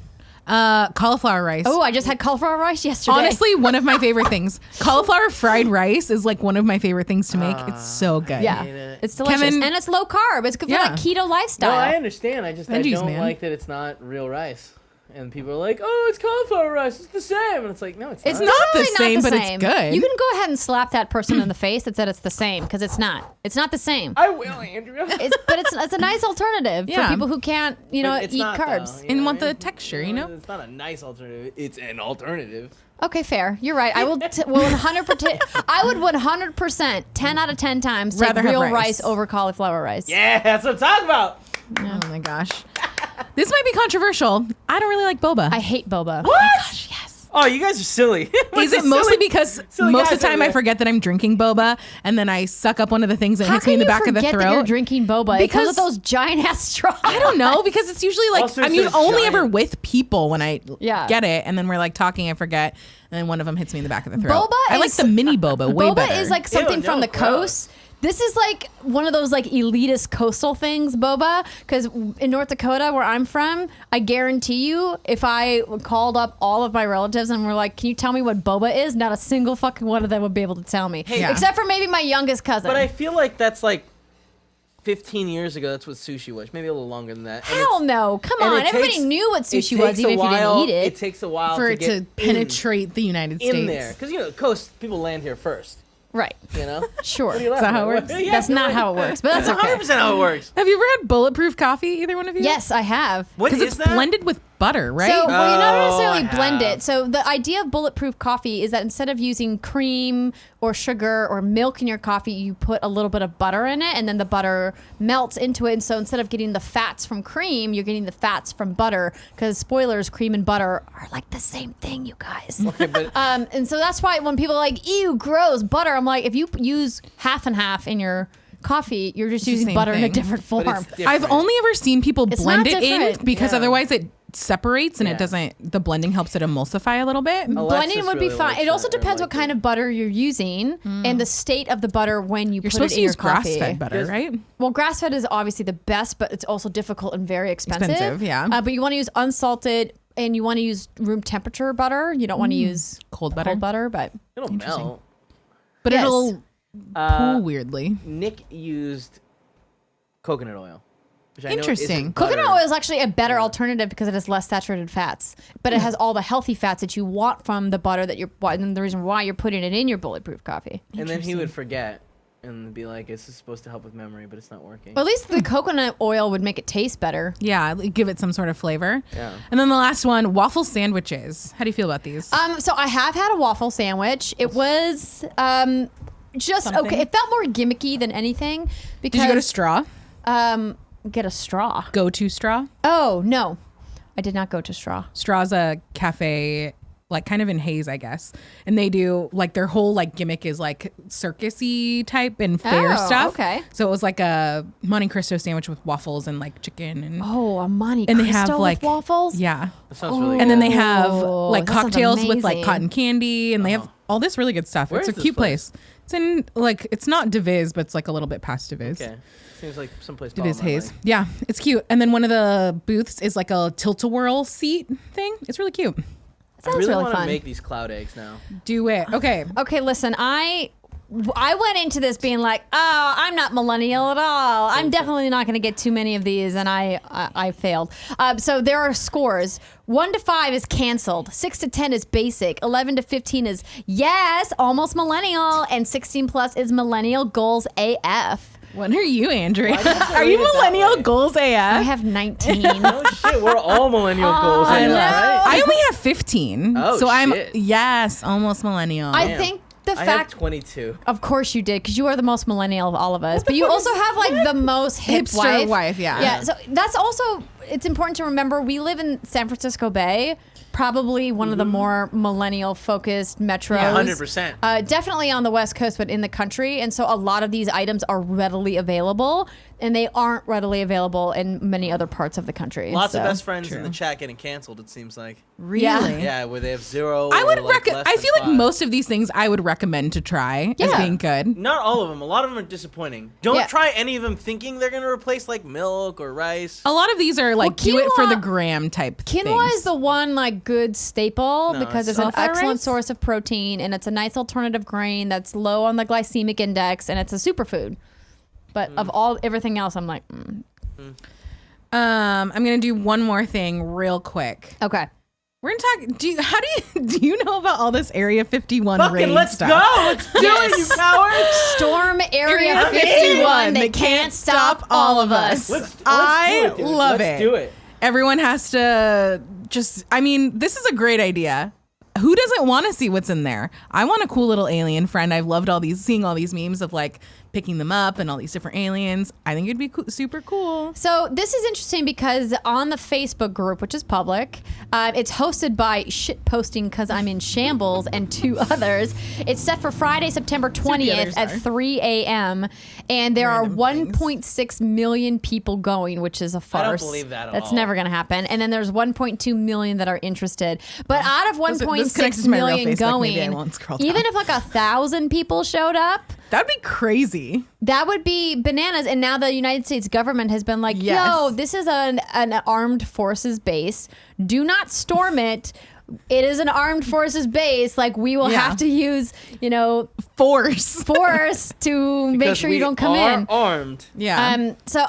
Cauliflower rice. Oh, I just had cauliflower rice yesterday. Honestly, one of my favorite things. Cauliflower fried rice is like one of my favorite things to make. It's so good. yeah, hate it. it's delicious Kevin- and it's low carb. It's good for Yeah. like keto No, lifestyle. I understand. I Veggies, don't man. like that it's not real rice. And people are like, oh, it's cauliflower rice. It's the same. And it's like, no, it's not. It's not the Totally same, but it's good. You can go ahead and slap that person in the face that said it's the same because it's not. It's not the same. I will, Andrea. But it's a nice alternative Yeah. for people who can't But it's eat not, carbs. though, And know want what I the mean? texture, you know? It's not a nice alternative. It's an alternative. Okay, fair. You're right. I will 100%. I would 100%, 10 out of 10 times, take Rather have real rice. rice over cauliflower rice. Yeah, that's what I'm talking about. Oh my gosh. This might be controversial. I don't really like boba. I hate boba. What? Oh, you guys are silly. Is it mostly because silly most of guys the time over I there. forget that I'm drinking boba and then I suck up one of the things that How hits me can in the you back of the forget throat? that you're drinking boba? It comes Because- with those giant ass straws. I don't know because it's usually like Also, I'm it says only giant. ever with people when I Yeah. get it, and then we're like talking, I forget, and then one of them hits me in the back of the throat. Boba I like is- the mini boba way Boba better. is like something Ew, from no, the gross. coast. This is like one of those like elitist coastal things, boba. Because in North Dakota, where I'm from, I guarantee you, if I called up all of my relatives and were like, "Can you tell me what boba is?" Not a single fucking one of them would be able to tell me, Yeah. except for maybe my youngest cousin. But I feel like that's like 15 years ago. That's what sushi was. Maybe a little longer than that. And Hell it's- no! Come and on, it everybody takes- knew what it sushi takes was, a even if you while- didn't eat it. It takes a while for to it get to penetrate the United States. in there. Because, you know, coast, people land here first. Right? You know? Sure. What are you Is that laughing how it at? works? Yeah, That's you're not right. how it works, but that's That's okay. 100% how it works. Have you ever had bulletproof coffee? Either one of you? Yes, I have. What because is it's that? blended with butter, right? So, well, you not Oh, necessarily I blend have. it. So, the idea of bulletproof coffee is that instead of using cream or sugar or milk in your coffee, you put a little bit of butter in it, and then the butter melts into it. And so, instead of getting the fats from cream, you're getting the fats from butter. Because spoilers, cream and butter are like the same thing, you guys. but- And so that's why when people are like, "Ew, gross, butter," I'm like, if you use half and half in your coffee, you're just the using same butter in a thing. different form. But it's I've different. only ever seen people It's blend not it in different. because Yeah. otherwise it separates and it doesn't. The blending helps it emulsify a little bit. Blending would be fine. It also depends what kind of butter you're using and the state of the butter when you put it in your coffee. You're supposed to use grass-fed butter, right? Well, grass-fed is obviously the best, but it's also difficult and very expensive. Yeah. But you want to use unsalted and you want to use room temperature butter. You don't want to use cold butter, but It'll melt. but it'll pool weirdly. Nick used coconut oil. Which I know Interesting. isn't butter. coconut oil is actually a better alternative because it has less saturated fats, but it has all the healthy fats that you want from the butter that and the reason why you're putting it in your bulletproof coffee. And then he would forget and be like, "This is supposed to help with memory, but it's not working." Well, at least the coconut oil would make it taste better. Yeah, give it some sort of flavor. Yeah. And then the last one, waffle sandwiches. How do you feel about these? So I have had a waffle sandwich. It was just Something. okay. It felt more gimmicky than anything because Did you go to Straw? get a straw. Go to Straw? Oh no, I did not go to Straw. Straw's a cafe, like kind of in Hayes, I guess. And they do like their whole like gimmick is like circusy type and fair Oh, stuff. okay. So it was like a Monte Cristo sandwich with waffles and like chicken and Oh, a Monte and Cristo they have like with waffles. Yeah. That sounds really And good. then they have Oh, like that sounds cocktails with like amazing. cotton candy and they have all this really good stuff. Where It's a is this cute place? place. It's in like it's not Deviz, but it's like a little bit past Deviz. Okay. Seems like someplace. Deviz Paul might Hayes. like. Yeah, it's cute. And then one of the booths is like a tilt-a-whirl seat thing. It's really cute. That I sounds really really want to fun. make these cloud eggs now. Do it. Okay. Okay, listen, I went into this being like, oh, I'm not millennial at all. I'm definitely not going to get too many of these, and I failed. So there are scores. 1 to 5 is canceled. 6 to 10 is basic. 11 to 15 is yes, almost millennial, and 16 plus is millennial goals AF. When are you, Andrea? Why did you Are you read it that millennial way? goals AF? I have 19. Oh shit, we're all millennial goals. I know. right? I only have 15. Oh, so I'm shit. yes, almost millennial. I Damn. think the I have fact 22. Of course you did, because you are the most millennial of all of us. But you also have like the most Hipster wife, yeah. Yeah, so that's also, it's important to remember, we live in San Francisco Bay, probably one of the more millennial focused metros. Yeah, 100%. Definitely on the West Coast, but in the country. And so a lot of these items are readily available, and they aren't readily available in many other parts of the country. Lots of So- best friends in the chat getting canceled, it seems like. really. Yeah, where they have 0. I would or like less I than feel like 5. most of these things I would recommend to try as Yeah. being good. Not all of them. A lot of them are disappointing. Don't Yeah. try any of them thinking they're going to replace like milk or rice. A lot of these are like do it for quinoa- the gram type Quinoa things. is the one like good staple No, because it's it's an not. Sunflower excellent rice? source of protein and it's a nice alternative grain that's low on the glycemic index and it's a superfood. But of everything else, I'm like, I'm gonna do one more thing real quick. okay. We're gonna talk. Do you know about all this Area 51 Fucking raid let's stuff? go. Let's do it, you cowards. Storm Area Area 51. They can't stop all of us. Let's I do it, dude. love Let's it. do it. Everyone has to just. I mean, this is a great idea. Who doesn't want to see what's in there? I want a cool little alien friend. I've loved seeing all these memes of like picking them up and all these different aliens. I think it'd be super cool. So this is interesting because on the Facebook group, which is public, it's hosted by Shitposting Because I'm in Shambles and 2 others. It's set for Friday, September 20th others at are. 3 a.m. And there Random are things. 1.6 million people going, which is a farce. believe that at That's all. never going to happen. And then there's 1.2 million that are interested. But out of This connects 1.6 to my real million Facebook. Maybe I going, won't scroll down. even if like 1,000 people showed up, That'd be crazy. that would be bananas. And now the United States government has been like, Yes. yo, this is an armed forces base. Do not storm it. It is an armed forces base. Like, we will Yeah. have to use, Force. force to make Because sure you we don't come are in. armed. Yeah. So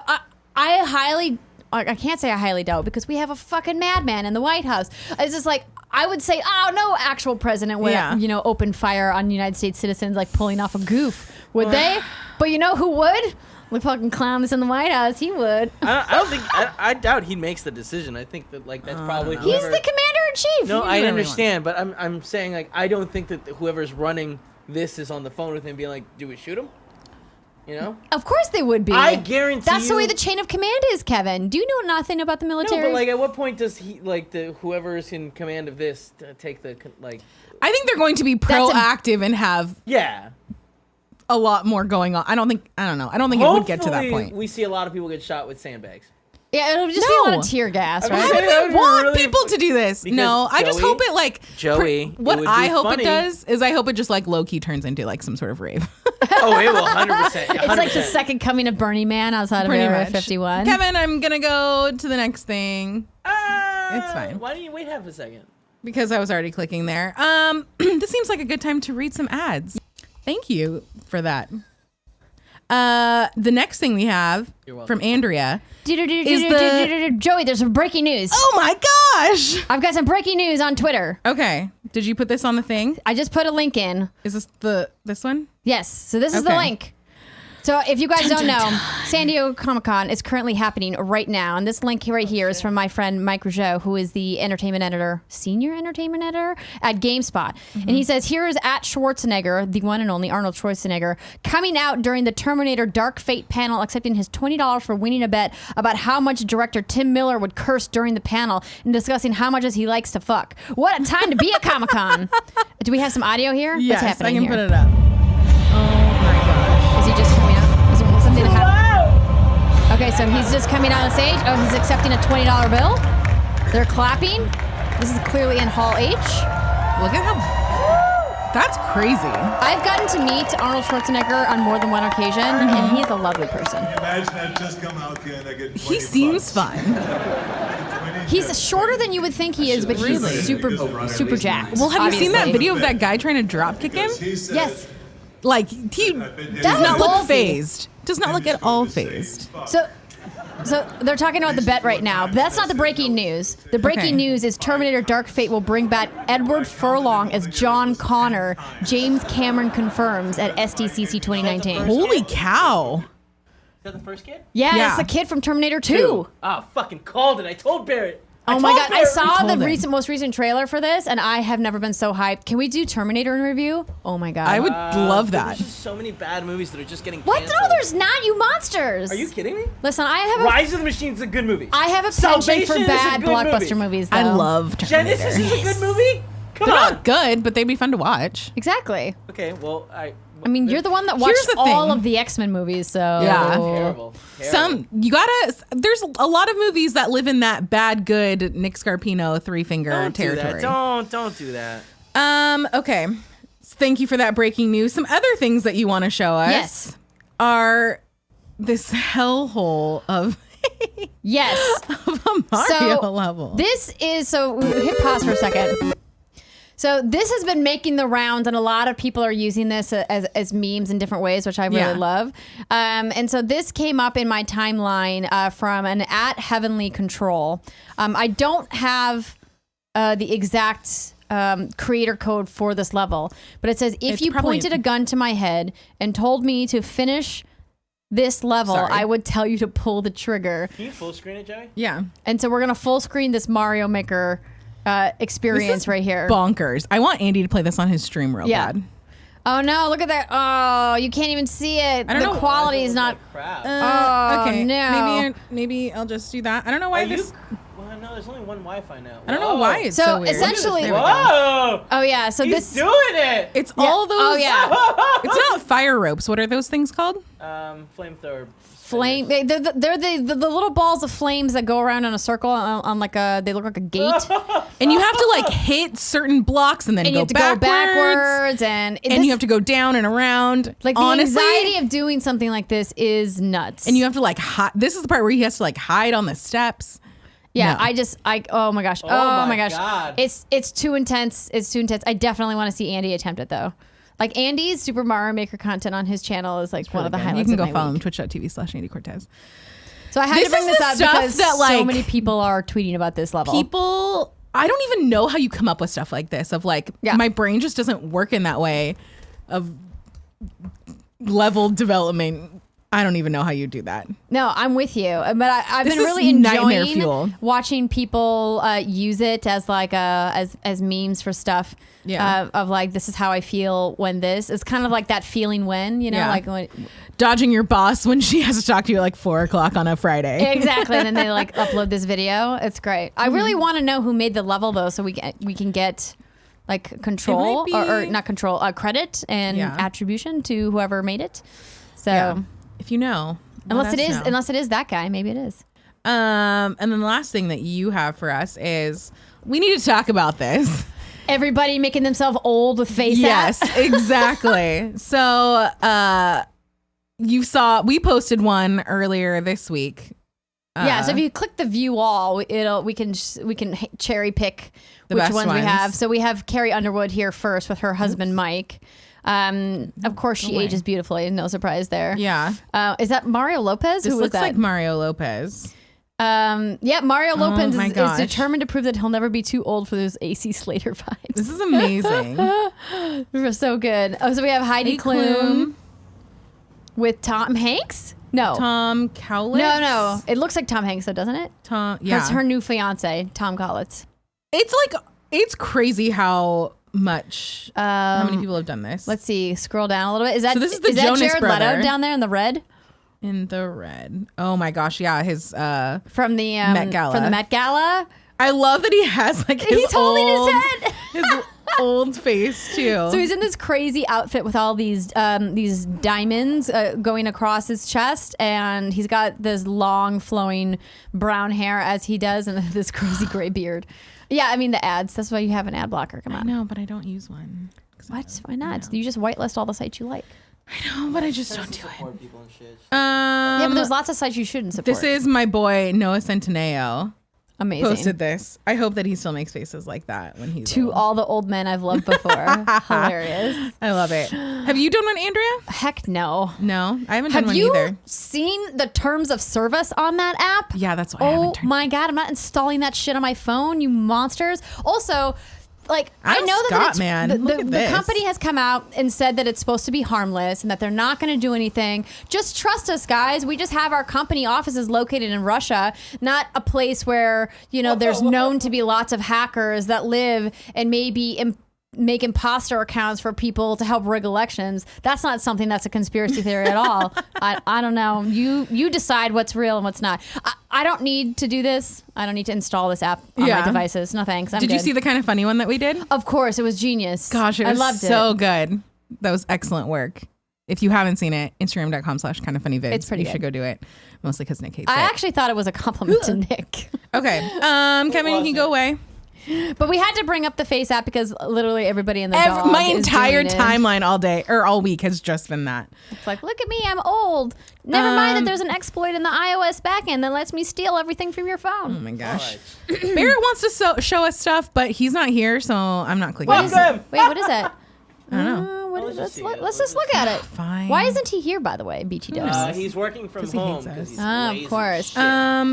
I can't say I highly doubt because we have a fucking madman in the White House. It's just like, I would say, no actual president would, Yeah. open fire on United States citizens like pulling off a goof, would they? But you know who would? The fucking clown that's in the White House. He would. I don't think. I doubt he makes the decision. I think that like that's probably. He's whoever- the commander-in-chief. No, I really understand, but I'm saying like I don't think that whoever's running this is on the phone with him being like, "Do we shoot him?" You know? Of course they would be. I guarantee That's the way you- the chain of command is, Kevin. Do you know nothing about the No, military? but like at what point does he like the whoever is in command of this take the like? I think they're going to be proactive and have Yeah. a lot more going on. I don't know. I don't think it would get to that Hopefully, point. We see a lot of people get shot with sandbags. Yeah, it'll just be a lot of tear gas, right? saying, that would be want really- people to do this. Because No, I just Joey- hope it like Joey, what it would I be hope funny. it does is I hope it just like low key turns into like some sort of rave. Oh, it will 100%. It's like the second coming of Burning Man outside of Pretty Area much. 51. Kevin, I'm gonna go to the next thing It's fine. Why don't you wait half a second? because I was already clicking there. This seems like a good time to read some ads. Thank you for that. The next thing we have You're welcome. from Andrea. Joey, there's some breaking news. Oh my gosh! I've got some breaking news on Twitter. Okay, did you put this on the thing? I just put a link in. Is this this one? Yes. So this is the Okay. link. So if you guys don't know, San Diego Comic-Con is currently happening right now. And this link right here is from my friend Mike Rougeau, who is the entertainment editor, senior entertainment editor at GameSpot. And he says, here is at Schwarzenegger, the one and only Arnold Schwarzenegger, coming out during the Terminator Dark Fate panel, accepting his $20 for winning a bet about how much director Tim Miller would curse during the panel and discussing how much he likes to fuck. What a time to be at Comic-Con. Do we have some audio here? Yes, What's happening I can here? put it up. Oh my gosh. Is he just coming out? Is there something to happen? Okay, so he's just coming out on stage. Oh, he's accepting a $20 bill. They're clapping. This is clearly in Hall H. Look at how... That's crazy. I've gotten to meet Arnold Schwarzenegger on more than one occasion, and he's a lovely person. Imagine I've just come out here and I get 20 He seems bucks. fun. He's shorter than you would think he is, but he's super jacked. Well, have you seen that obviously. video of that guy trying to drop kick him? He said, Yes. Like, he does That not was look ballsy. phased. Does not look at all phased. So they're talking about the bet right now. But that's not the breaking news. The breaking Okay. news is Terminator Dark Fate will bring back Edward Furlong as John Connor. James Cameron confirms at SDCC 2019. Holy cow. Is that the first kid? Yeah, Yeah. it's the kid from Terminator 2. Ah, fucking called it. I told Barrett. Oh my god, I saw told the him. most recent trailer for this, and I have never been so hyped. Can we do Terminator in review? Oh my god. I would love that. There's just so many bad movies that are just getting What? canceled. No, there's not, you monsters. Are you kidding me? Listen, I have a Rise of the Machines is a good movie. I have a penchant Salvation for is a bad good blockbuster movie. movies, though. I love Terminator. Genesis is a good movie? Come They're on. not good, but they'd be fun to watch. Exactly. Okay, well, I mean, you're the one that Here's watched the all thing. of the X-Men movies, so Yeah. Terrible. There's a lot of movies that live in that bad, good Nick Scarpino three-finger Don't do territory. that. Don't do that. Okay. Thank you for that breaking news. Some other things that you want to show us Yes. are this hellhole of Yes. a Mario level. This is so hit pause for a second. So this has been making the rounds, and a lot of people are using this as memes in different ways, which I really Yeah. love. And so this came up in my timeline from an at Heavenly Control. I don't have the exact creator code for this level, but it says if It's you probably- pointed a gun to my head and told me to finish this level, Sorry. I would tell you to pull the trigger. Can you full screen it, Joey? Yeah. And so we're gonna full screen this Mario Maker experience This is right here. Bonkers. I want Andy to play this on his stream real Yeah. bad. Oh no! Look at that! Oh, you can't even see it. I don't The know. quality is not. Crap. Oh, okay. no. Maybe I'll just do that. I don't know why Are this. you? Well, no, there's only one Wi-Fi now. I don't know why it's So so weird. essentially- There we go. Whoa! Oh yeah. So He's this. doing it. It's all those. Oh yeah. It's not fire ropes. What are those things called? Flamethrower. Flame. They're the little balls of flames that go around in a circle on like a. They look like a gate. And you have to like hit certain blocks and then And go you have to go backwards. backwards, and And you have to go down and around. like the honestly, anxiety of doing something like this is nuts. and you have to like hide. This is the part where he has to like hide on the steps. Yeah, No. oh my gosh. Oh, my my gosh. God. It's too intense. It's too intense. I definitely want to see Andy attempt it though. Like Andy's Super Mario Maker content on his channel is like one of the highlights. You can go of my follow him, week. twitch.tv/Andy Cortez. So I had This to bring is this the up stuff because that, so like, many people are tweeting about this level. People, I don't even know how you come up with stuff like this. Of like, Yeah. my brain just doesn't work in that way of level development. I don't even know how you do that. No, I'm with you, but I've This been is really nightmare enjoying fuel. watching people use it as like as memes for stuff. Yeah. Of like, this is how I feel when this. It's kind of like that feeling when, you know, Yeah. like when. Dodging your boss when she has to talk to you at like 4:00 on a Friday. Exactly, and then they like upload this video. It's great. I really want to know who made the level though, so we can get like control It might or be- not control, credit and Yeah. attribution to whoever made it. So Yeah. If you know, unless let it us is know. unless it is that guy, maybe it is. And then the last thing that you have for us is we need to talk about this. Everybody making themselves old with FaceApp. Yes, exactly. So we posted one earlier this week. Yeah, so if you click the view all, we can cherry pick The which best ones we ones. have. So we have Carrie Underwood here first with her husband Mike. Of course, she ages beautifully. No surprise there. Yeah. Is that Mario Lopez? This Who was looks that? like Mario Lopez. Yeah, Mario Lopez my is gosh. determined to prove that he'll never be too old for those AC Slater vibes. This is amazing. We're so good. Oh, so we have Heidi Klum with Tom Hanks? No. Tom Cowlitz? No. It looks like Tom Hanks, though, doesn't it? Yeah. It's her new fiance, Tom Cowlitz. It's crazy how much, how many people have done this. Let's see. Scroll down a little bit. Is that, So this is the is that Jonas Jared brother. Leto down there in the red? In the red. Oh my gosh, yeah. His, From the Met Gala. From the Met Gala. I love that he has like his He's holding his head. his old face too. So he's in this crazy outfit with all these diamonds going across his chest, and he's got this long flowing brown hair as he does, and this crazy gray beard. Yeah, I mean the ads. That's why you have an ad blocker. Come on. No, but I don't use one. What? Why not? You just whitelist all the sites you like. I know, but I just don't do it. Support people and shit. Yeah, but there's lots of sites you shouldn't support. This is my boy Noah Centineo. amazing. Posted this. I hope that he still makes faces like that when he's To old. all the old men I've loved before. Hilarious. I love it. Have you done one, Andrea? Heck no. No, I haven't done Have one you either. seen the terms of service on that app? Yeah, that's why I Oh haven't turned. my God, I'm not installing that shit on my phone, you monsters. Also, like, I Adam know that Scott, it's, man. the, Look the, at the this. company has come out and said that it's supposed to be harmless and that they're not going to do anything. Just trust us, guys. We just have our company offices located in Russia, not a place where, you know, there's known to be lots of hackers that live and maybe make imposter accounts for people to help rig elections. That's not something that's a conspiracy theory at all. I don't know. You decide what's real and what's not. I don't need to do this. I don't need to install this app on my devices. No thanks. Did you see the kind of funny one that we did? Of course, it was genius. Gosh, it was I loved so it. good. That was excellent work. If you haven't seen it, Instagram.com/kindoffunnyvids. It's pretty You should good. go do it. Mostly because Nick hates I it. actually thought it was a compliment to Nick. Okay. Kevin, you can go away. But we had to bring up the Face app because literally everybody in the dog My is entire doing it. timeline all day or all week has just been that. It's like, look at me, I'm old. Never mind that there's an exploit in the iOS backend that lets me steal everything from your Oh phone. my gosh. Barrett wants to show us stuff, but he's not here, so I'm not clicking. Welcome. Wait, what is that? I don't know. What Let's is, just let's see let, it. let's just look at it. Fine. Why isn't he here, by the way, BT Dubs? He's working from 'Cause he home hates us. because he's Ah, of lazy as course.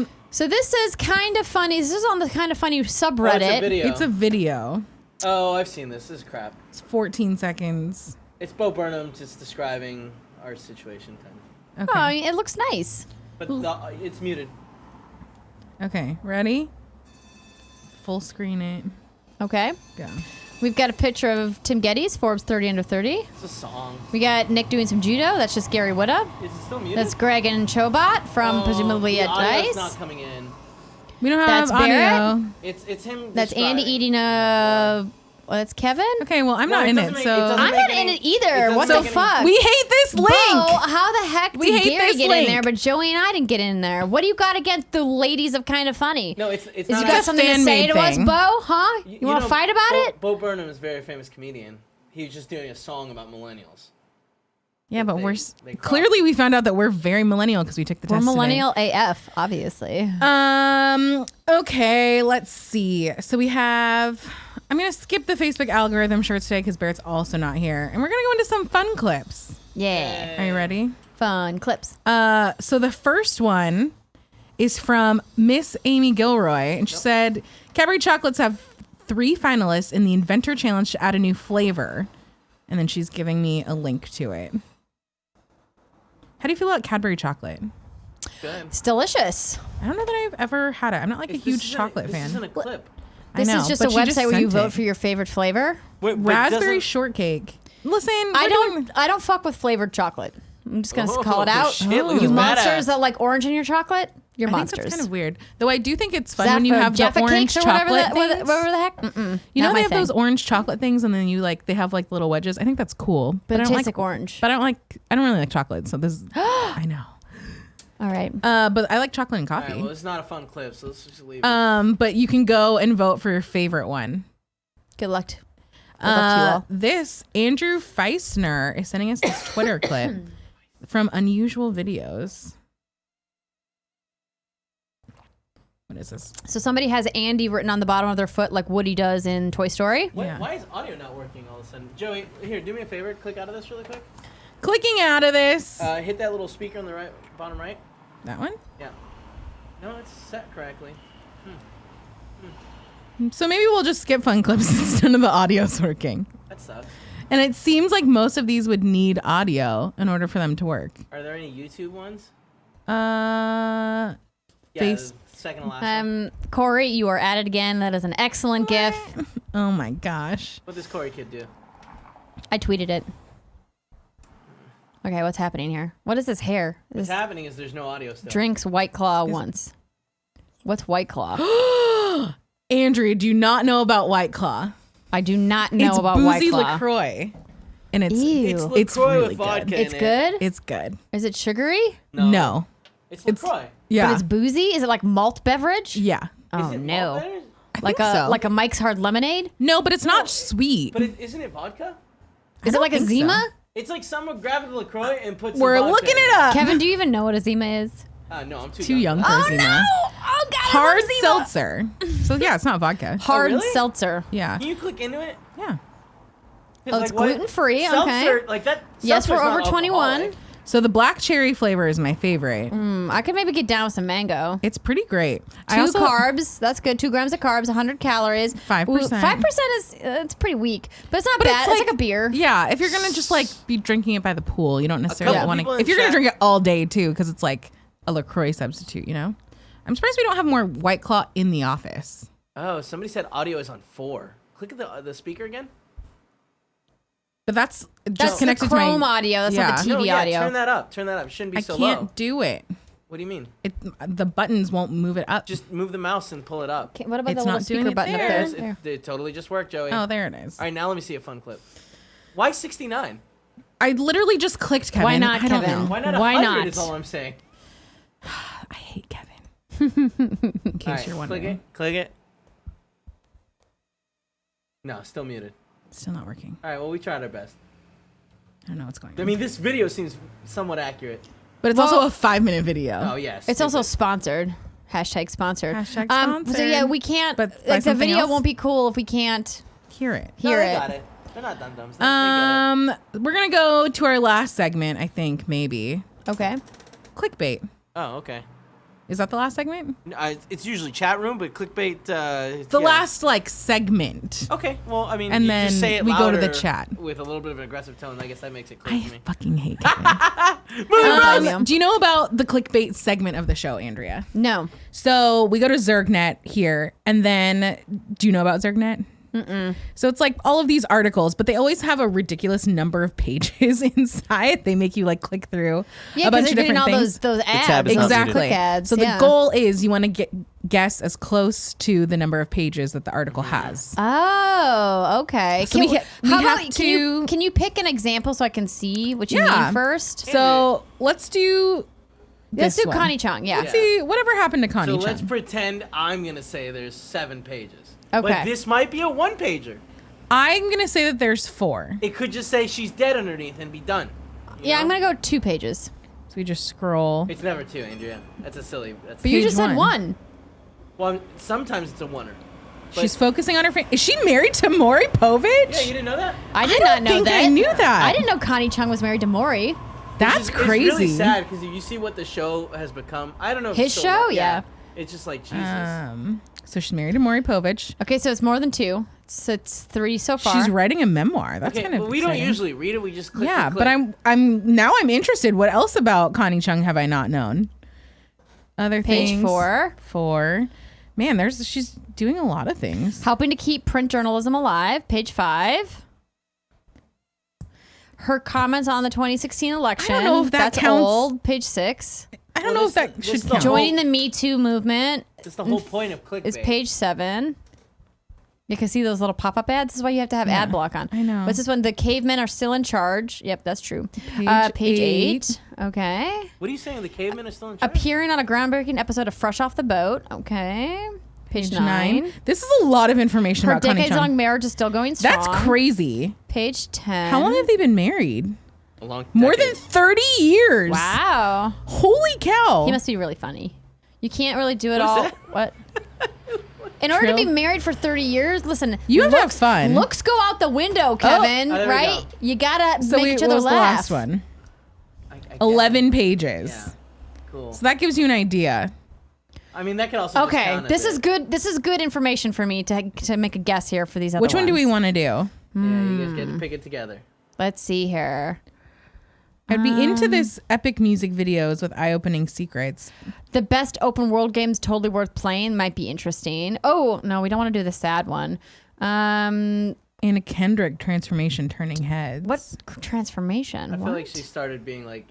shit. So this is kind of funny. This is on the kind of funny subreddit. Oh, it's a video. It's a video. Oh, I've seen this. This is crap. It's 14 seconds. It's Bo Burnham just describing our situation, kind of. Okay. Oh, I mean, it looks nice. But it's muted. Okay. Ready? Full screen it. Okay. Go. We've got a picture of Tim Gettys, Forbes 30 under 30. It's a song. We got Nick doing some judo. That's just Gary Whitta. Is it still muted? That's Greg and Chobot from presumably the at audio's Dice. not coming in. We don't That's have audio. Barrett? It's him. That's Andy describing. eating a. Well, that's Kevin. Okay, well, I'm No, not it in doesn't it, make- so it doesn't I'm make not any- in it it either. doesn't What the make any- fuck? we hate this link. Bo, how the heck We did hate Gary this get link. in there, but Joey and I didn't get in there? What do you got against the ladies of Kind of Funny? No, it's Is not. you got something to say fan-made to us, thing. Bo? Huh? You want to know, fight about it? Bo Burnham is a very famous comedian. He was just doing a song about millennials. Yeah, but They- we're they cross. clearly we found out that we're very millennial because we took the We're test today. millennial AF, obviously. Okay, let's see. So we have. I'm gonna skip the Facebook algorithm shorts today because Barrett's also not here, and we're gonna go into some fun clips. Yeah. Are you ready? Fun clips. So the first one is from Miss Amy Gilroy, and she said Cadbury chocolates have 3 finalists in the Inventor Challenge to add a new flavor, and then she's giving me a link to it. How do you feel about Cadbury chocolate? Good. It's delicious. I don't know that I've ever had it. I'm not like a huge chocolate This fan. isn't a clip. I This know, is just a but she website where you sent vote it. for your favorite flavor. Wait, but Raspberry doesn't- shortcake. Listen, I don't fuck with flavored chocolate. I'm just gonna call it out. Shit, Lou's You badass. monsters that like orange in your chocolate, you're I think monsters. that's kind of weird. Though I do think it's fun when you have the Jaffa orange cakes or whatever chocolate the, things. whatever the heck. Mm-mm, You know not they my have thing. those orange chocolate things, and then you like they have like little wedges. I think that's cool, but I it don't tastes like orange. But I don't really like chocolate. So this, I know. All right. But I like chocolate and All coffee. right, well, it's not a fun clip, so let's just leave it. But you can go and vote for your favorite one. Good luck. Good luck to you all. This Andrew Feisner is sending us this Twitter clip from Unusual Videos. What is this? So somebody has Andy written on the bottom of their foot like Woody does in Toy Story. Wait, yeah. why is audio not working all of a sudden? Joey, here, do me a favor. Click out of this really quick. Clicking out of this. Hit that little speaker on the right, bottom right. That one? Yeah. No, it's set correctly. So maybe we'll just skip FunClipz instead of the audio's working. That sucks. And it seems like most of these would need audio in order for them to work. Are there any YouTube ones? Yeah, The second to last one. Corey, you are at it again. That is an excellent GIF. Oh my gosh. What does Corey kid do? I tweeted it. Okay, what's happening here? What is this hair? What's This happening is there's no audio still. drinks White Claw once. What's White Claw? Andrea, do you not know about White Claw? I do not know it's about boozy White Claw. LaCroix. And it's Ew. It's it's LaCroix really with vodka good. in It's it. good? It's good. Is it sugary? No. It's It's- LaCroix. Yeah. But it's boozy? Is it like malt beverage? Yeah. Oh Is it no. malt better? Like think a so. like a Mike's Hard Lemonade? No, but it's not sweet. But isn't it vodka? Is it like a think Zima? so. It's like someone grabbed the LaCroix and put some We're vodka looking in it up. Kevin, do you even know what a Zima is? No, I'm Too young for Zima. Oh god, Hard seltzer. So yeah, it's not vodka. Hard really? seltzer. Yeah. Can you click into it? Yeah. 'Cause, Oh, it's what- gluten-free, okay. Seltzer, like that. Yes, we're seltzer's not over 21. alcoholic. So the black cherry flavor is my favorite. I could maybe get down with some mango. It's pretty great. Two carbs. That's good. 2 grams of carbs, 100 calories. 5%. 5% is it's pretty weak, but it's not bad. It's like a beer. Yeah, if you're gonna just like be drinking it by the pool, you don't necessarily couple want people to. in If you're gonna chat- drink it all day too, because it's like a LaCroix substitute, you know. I'm surprised we don't have more White Claw in the office. Oh, somebody said audio is on 4. Click at the speaker again. But that's just That's the connected to Chrome my audio. That's Yeah. not the TV No, yeah, audio. turn that up. Turn that up. It shouldn't be I so can't low. do it. What do you mean? The buttons won't move it up. Just move the mouse and pull it up. Okay, what about It's the little not doing speaker it button up there. there? It totally just worked, Joey. Oh, there it is. All right, now let me see a fun clip. Why 69? I literally just clicked Kevin. Why not, I don't Kevin? know. Why not Why 100 not? is all I'm saying. I hate Kevin. In case All right, you're click wondering. it. Click it. No, still muted. Still not working. All right, well, we tried our best. I don't know what's going on. I mean, this video seems somewhat accurate. but it's Well- also a 5-minute video. Oh, yes. It's also sponsored. Hashtag sponsored. Hashtag So yeah, sponsored. we can't. But by Like the something video else? won't be cool if we can't Hear it. No, hear they it. got it. They're not dum-dums. They get it. We're gonna go to our last segment. I think maybe Okay. clickbait. Oh, okay. Is that the last segment? It's usually chat room, but clickbait. The last like segment. Okay, well, I mean, And you then just say it we go to the louder chat. with a little bit of an aggressive tone. I guess that makes it clear I to me. fucking hate Kevin. blame you. Do you know about the clickbait segment of the show, Andrea? No. So we go to Zergnet here, and then do you know about Zergnet? So it's like all of these articles, but they always have a ridiculous number of pages inside. They make you like click through Yeah, a bunch because of they're getting different all things. those ads. tab is not Exactly. Click ads. So the yeah. goal is you want to guess as close to the number of pages that the article has. Oh, okay. So we have can you pick an example so I can see what you Yeah. mean first? So let's do. Let's this do one. Connie Chung. Yeah. Let's see whatever happened to Connie So Chung. let's pretend I'm gonna say there's 7 pages. Okay. But this might be a 1-pager. I'm gonna say that there's 4. It could just say she's dead underneath and be done. You Yeah, know? I'm gonna go 2 pages. So we just scroll. It's never 2, Andrea. That's a silly. That's But you Page just said 1. 1. well, sometimes it's a 1er. But- She's focusing on her. Is she married to Maury Povich? Yeah, you didn't know that? I did don't not know think that. I knew that. I didn't know Connie Chung was married to Maury. That's crazy. It's really sad because if you see what the show has become, I don't know. If His it's still show? on- Yeah. It's just like Jesus. So she's married to Maury Povich. Okay, so it's more than 2. It's 3 so far. She's writing a memoir. That's okay, kind of but we don't exciting. usually read it. We just click. Yeah, click, but click. I'm interested. What else about Connie Chung have I not known? Other Page things. 4. 4. Man, she's doing a lot of things. Helping to keep print journalism alive. Page 5. Her comments on the 2016 election. I don't know if that That's counts. old. Page 6. I don't Well, know if this- that this should the count. whole- Joining the Me Too movement That's the whole point of clickbait. is page 7. You can see those little pop-up ads. This is why you have to have ad block on. I know. What's this one? The cavemen are still in charge. Yep, that's true. Page 8. Okay. What are you saying? The cavemen are still in charge? Appearing on a groundbreaking episode of Fresh Off the Boat. Okay. Page 9. This is a lot of information Her about Connie decades-long Chung. marriage is still going strong. That's crazy. Page 10. How long have they been married? A long More than decades. 30 years. Wow. Holy cow. He must be really funny. You can't really do it What's all. that? What? In order to be Trill? married for 30 years, listen. You have to have fun. Looks go out the window, Kevin. Oh, there we right? go. You gotta So make each other what was the laugh. last one? I get it. 11 pages. Yeah. Cool. So that gives you an idea. I mean, that could also. just Okay, count as this is it. good. This is good information for me to make a guess here for these other Which one do we ones. want to do? Yeah, you guys get to pick it together. Let's see here. I'd be into this epic music videos with eye-opening secrets. The best open world games totally worth playing might be interesting. Oh, no, we don't want to do the sad one. Anna Kendrick transformation turning heads. What transformation? I feel What? like she started being like.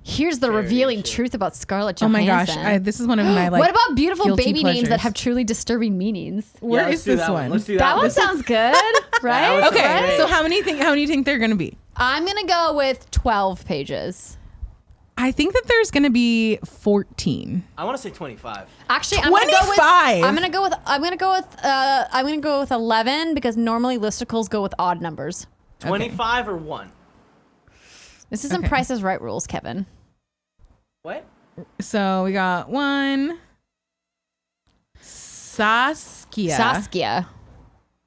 Here's the charity revealing shit. truth about Scarlett Oh my Johansson. gosh, this is one of my like. what about beautiful guilty baby names that pleasures. have truly disturbing meanings? Where let's is do this that one? Let's do That that one sounds good, right? was Okay, Right. so how many do you think they're gonna be? I'm gonna go with 12 pages. I think that there's gonna be 14. I want to say 25. Actually, 25? I'm gonna go with 11 because normally listicles go with odd numbers. 25 or 1? This isn't Okay. Price is Right rules, Kevin. What? So we got one. Saskia. Saskia.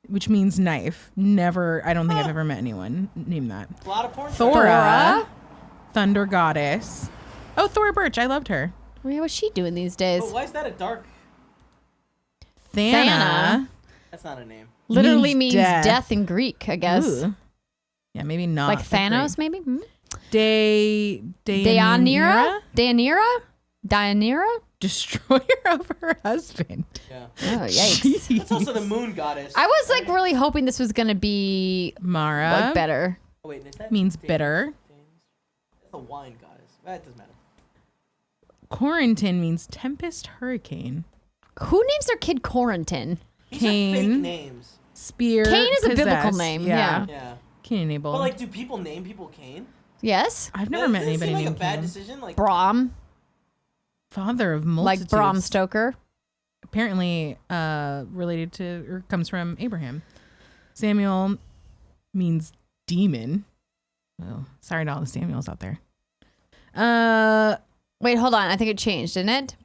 Which means knife. Never. I don't think I've ever met anyone named that. A lot of porn. Thora. Thunder Goddess. Oh, Thora Birch. I loved her. Yeah, what's she doing these days? But why is that a dark? Thana. That's not a name. Literally means means death. death in Greek, I guess. Ooh. Yeah, maybe not. Like Thanos, maybe? Hmm? Deianira? Deianira? Destroyer of her husband. Yeah. Oh, yikes. That's also the moon goddess. I was like really hoping this was going to be Mara. like better. Oh, wait, is that Means Dan- bitter. That's a wine goddess. That doesn't matter. Quarantine means tempest hurricane. Who names their kid Quarantine? These are fake Cain. names. Spear. Cain is a biblical possess. name, yeah. Yeah. Cain and Abel. But like, do people name people Cain? Yes? I've never met Doesn't it seem anybody like named a bad Cain. decision. Like, Brahm, Father of multitudes. like Bram Stoker. Apparently related to, or comes from Abraham. Samuel means demon. Well, sorry to all the Samuels out there. Wait, hold on. I think it changed, didn't it?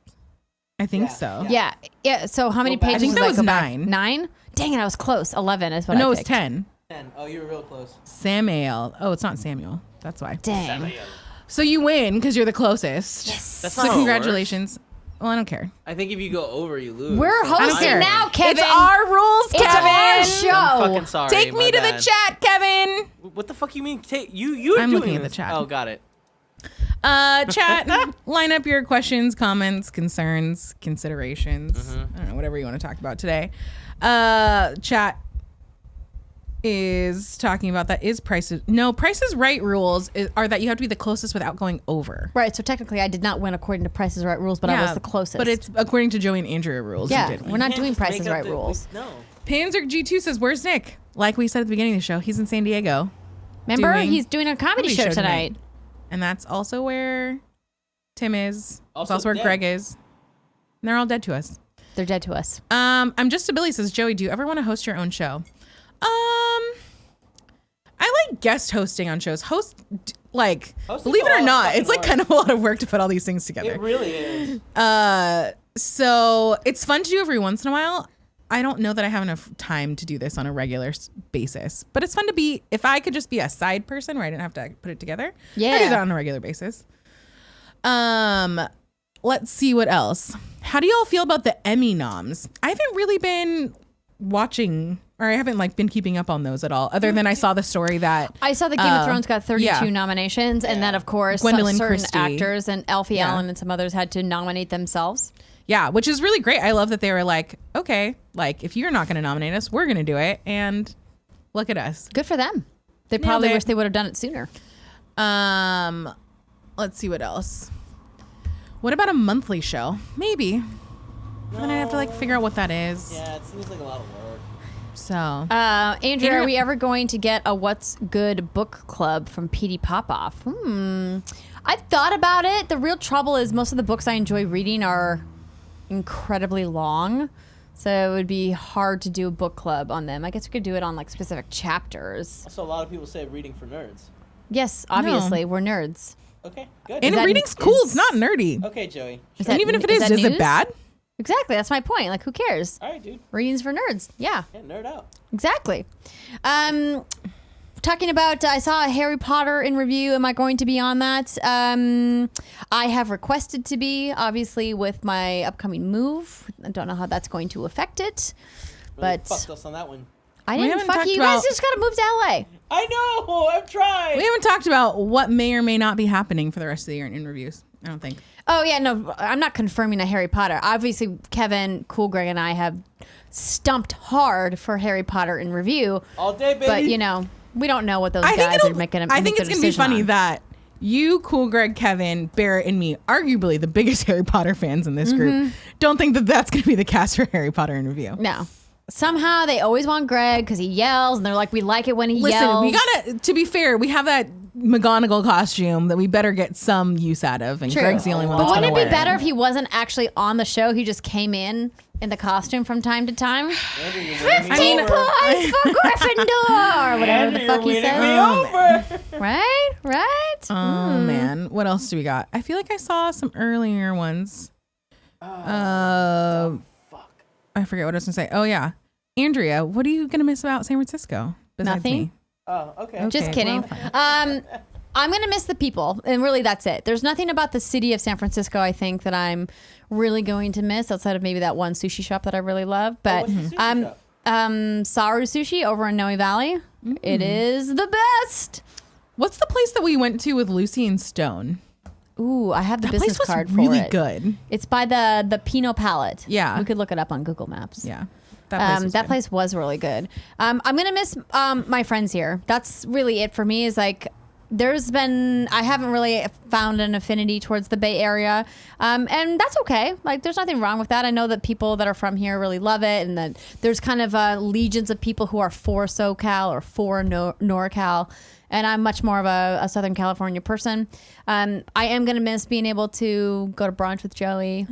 I think Yeah. so. Yeah. Yeah. So how many Go back. pages? I think did that was go back? 9. 9? Dang it, I was close. 11 is what No, I it was picked. 10. 10. Oh, you were real close. Samuel. Oh, it's not Samuel. That's why. Dang. So you win because you're the closest. That's So not how it congratulations. Well, I don't care. works. I think if you go over, you lose. We're So- I don't hosting care. now, Kevin. It's our rules, It's Kevin. our I'm show. fucking sorry. Take my me to the bad. chat, Kevin. What the fuck you mean? Take you? I'm doing looking at the this. chat. Oh, got it. Chat, line up your questions, comments, concerns, considerations. I don't know, whatever you want to talk about today. Chat is talking about that is prices. No, Price is Right rules are that you have to be the closest without going over. Right. So technically, I did not win according to Price is Right rules, but I was the closest. But it's according to Joey and Andrea rules. yeah. You did. We're not You can't doing just Price make is up Right the- rules. No. Panzer G2 says, "Where's Nick?" Like we said at the beginning of the show, he's in San Diego, Remember, doing he's doing a comedy show tonight. and that's also where Tim is. It's Also also where dead. Greg is. And they're all dead to us. They're dead to us. I'm just a Billy says, Joey, do you ever want to host your own show? I like guest hosting on shows. Hosting's Believe it a or lot not, of it's like fucking kind of a lot of work to put all these things together. It really is. So it's fun to do every once in a while. I don't know that I have enough time to do this on a regular basis, but it's fun to be, if I could just be a side person where I didn't have to put it together. I do Yeah. that on a regular basis. Let's see what else. How do y'all feel about the Emmy noms? I haven't really been watching, or I haven't like been keeping up on those at all, other than I saw the story that I saw that Game of Thrones got 32 yeah. nominations, and then of course Gwendolyn certain Christie. actors and Alfie Yeah. Allen and some others had to nominate themselves. yeah, which is really great. I love that they were like, okay, like if you're not going to nominate us, we're going to do it. And look at us. Good for them. They Nailed probably it. wish they would have done it sooner. Let's see what else. What about a monthly show? Maybe. Then I have to like figure out what that is. Yeah, it seems like a lot of work. So, Andrea, are we ever going to get a What's Good book club from PD Popoff? I've thought about it. The real trouble is most of the books I enjoy reading are incredibly long. So it would be hard to do a book club on them. I guess we could do it on like specific chapters. Also, a lot of people say reading for nerds. Yes, obviously, we're nerds. Okay, good. and reading's cool. It's not nerdy. Okay, Joey. And even if it is it bad? Exactly, that's my point. Like, who cares? All right, dude. Reading's for nerds. Yeah. Yeah, nerd out. Exactly. Talking about, I saw a Harry Potter in review. Am I going to be on that? I have requested to be, obviously, with my upcoming move. I don't know how that's going to affect it. Really But fucked us on that one. I We didn't haven't fuck talked you. You guys about- just got to move to LA. I know. I've tried. We haven't talked about what may or may not be happening for the rest of the year in interviews. I don't think. Oh, yeah, no, I'm not confirming a Harry Potter. Obviously, Kevin, Cool Greg, and I have stumped hard for Harry Potter in review. All day, baby. But, you know, we don't know what those I guys think are making. I think it's going to be funny that you, Cool Greg, Kevin, Barrett, and me, arguably the biggest Harry Potter fans in this group, don't think that that's going to be the cast for Harry Potter in review. No. Somehow they always want Greg because he yells, and they're like, we like it when he Listen, yells. we gotta. To be fair, we have that McGonagall costume that we better get some use out of, and True. Greg's the only one. But that's wouldn't gonna it be wear better if he wasn't actually on the show? He just came in the costume from time to time. Andrew, you're 15 winning me over. points for Gryffindor, or whatever the Andrew, fuck you're he winning says. me over. Right? Oh man, what else do we got? I feel like I saw some earlier ones. Fuck. I forget what I was gonna say. Oh yeah, Andrea, what are you gonna miss about San Francisco? besides Nothing. me? Oh, okay. Just Okay, kidding. well, I'm going to miss the people. And really, that's it. There's nothing about the city of San Francisco, I think, that I'm really going to miss outside of maybe that one sushi shop that I really love. But what's the sushi shop? Saru Sushi over in Noe Valley. It is the best. What's the place that we went to with Lucy and Stone? Ooh, I have the That business place was card really for it. good. It's by the Pinot Palette. Yeah. We could look it up on Google Maps. Yeah, that place was good. Was really good. I'm gonna miss my friends here. That's really it for me. Is like I haven't really found an affinity towards the Bay Area, and that's okay. Like there's nothing wrong with that. I know that people that are from here really love it, and that there's kind of legions of people who are for SoCal or for NorCal. And I'm much more of a Southern California person. I am gonna miss being able to go to brunch with Joey.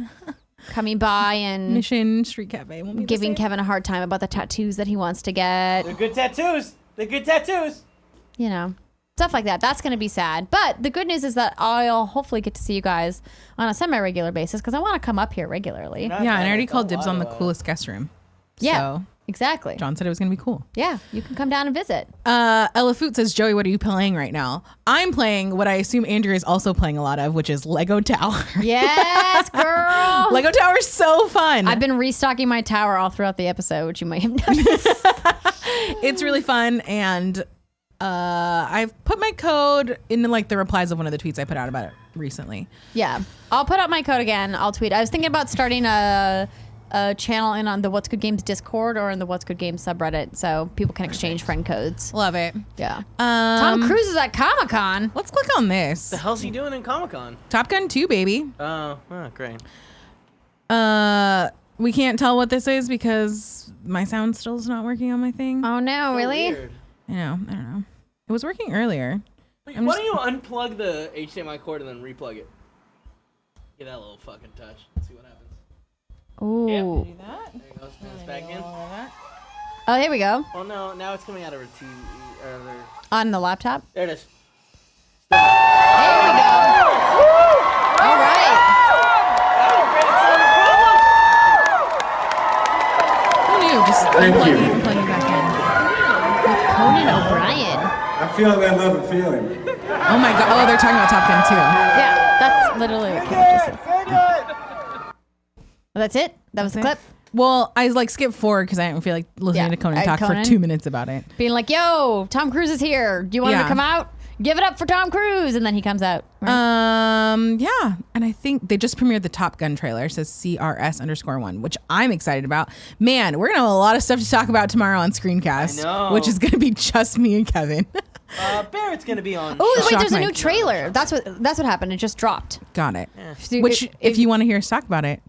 Coming by and Mission Street Cafe. Won't be the giving same. Kevin a hard time about the tattoos that he wants to get. They're good tattoos. They're good tattoos. You know, stuff like that. That's going to be sad. But the good news is that I'll hopefully get to see you guys on a semi-regular basis because I want to come up here regularly. Not Yeah, and bad. I already It's a called dibs lot on the of, coolest guest room. Yeah, So exactly. John said it was going to be cool. Yeah, you can come down and visit. Ella Foot says, Joey, what are you playing right now? I'm playing what I assume Andrea is also playing a lot of, which is Lego Tower. Yes, girl. Lego Tower is so fun. I've been restocking my tower all throughout the episode, which you might have noticed. It's really fun, and I've put my code in like the replies of one of the tweets I put out about it recently. Yeah, I'll put up my code again. I'll tweet. I was thinking about starting a channel in on the What's Good Games Discord or in the What's Good Games subreddit, so people can exchange friend codes. Love it. Yeah. Tom Cruise is at Comic-Con. Let's click on this. The hell's he doing in Comic-Con? Top Gun 2, baby. Oh, great. We can't tell what this is because my sound still is not working on my thing. Oh no, really? Weird. I don't know. It was working earlier. Wait, I'm why just- don't you unplug the HDMI cord and then replug it? Get that little fucking touch. Let's see what happens. Ooh. Yeah. Do that? There you go. Spin this back in. Oh, there we go. Oh no, now it's coming out of her TV. On the laptop. There it is. There we go. All right. Who knew? Just unplugging and plugging back in. With Conan O'Brien. I feel that love and feeling. Oh my god. Oh, they're talking about Top Gun 2. Yeah, that's literally what Kevin just said. Well, that's it. That was the clip. Well, I like skipped forward because I didn't feel like listening Yeah, to Conan talk Conan. for 2 minutes about it. Being like, yo, Tom Cruise is here. Do you want him Yeah. to come out? Give it up for Tom Cruise. And then he comes out. Right? Yeah. And I think they just premiered the Top Gun trailer. It says CRS_1, which I'm excited about. Man, we're going to have a lot of stuff to talk about tomorrow on Screencast, I know. which is going to be just me and Kevin. Barrett's gonna be on. Oh, wait, Shock there's a Mike. new trailer. That's what happened. It just dropped. Got it. So Which, if you want to hear us talk about it,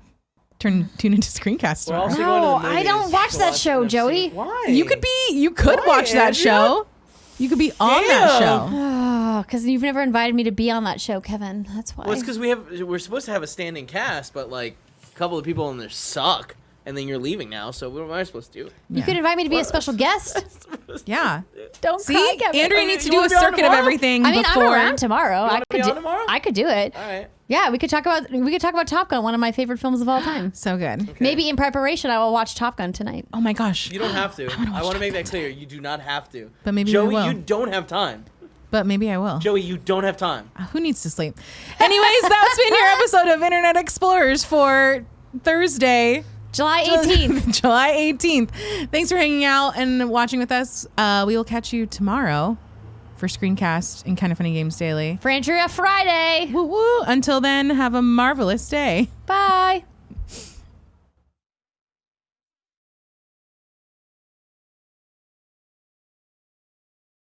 tune into Screencast We're tomorrow. also No, going to the I movies don't watch to that show, NFC. Joey. Why? You could Why, watch that Andrea? show. You could be on that show. Oh, because you've never invited me to be on that show, Kevin. That's why. Well, it's because we're supposed to have a standing cast, but like a couple of people in there suck, and then you're leaving now. So what am I supposed to do? You could invite me to be a special guest. Yeah. Don't See, cry, Kevin. Andrea needs to You do a wanna be on circuit of tomorrow? everything I mean, before. I'm around tomorrow. wanna I be could on do. tomorrow? I could do it. All right. Yeah, we could talk about Top Gun, one of my favorite films of all time. So good. Maybe in preparation, I will watch Top Gun tonight. Oh my gosh. You don't have to. I want to make that clear. You do not have to. But maybe we Joey, will. you don't have time. But maybe I will. Joey, you don't have time. Who needs to sleep? Anyways, that's been your episode of Internet Explorers for Thursday, July 18th. July 18th. Thanks for hanging out and watching with us. We will catch you tomorrow for Screencast and Kind of Funny Games Daily. For Andrea, Friday. Woo woo. Until then, have a marvelous day. Bye.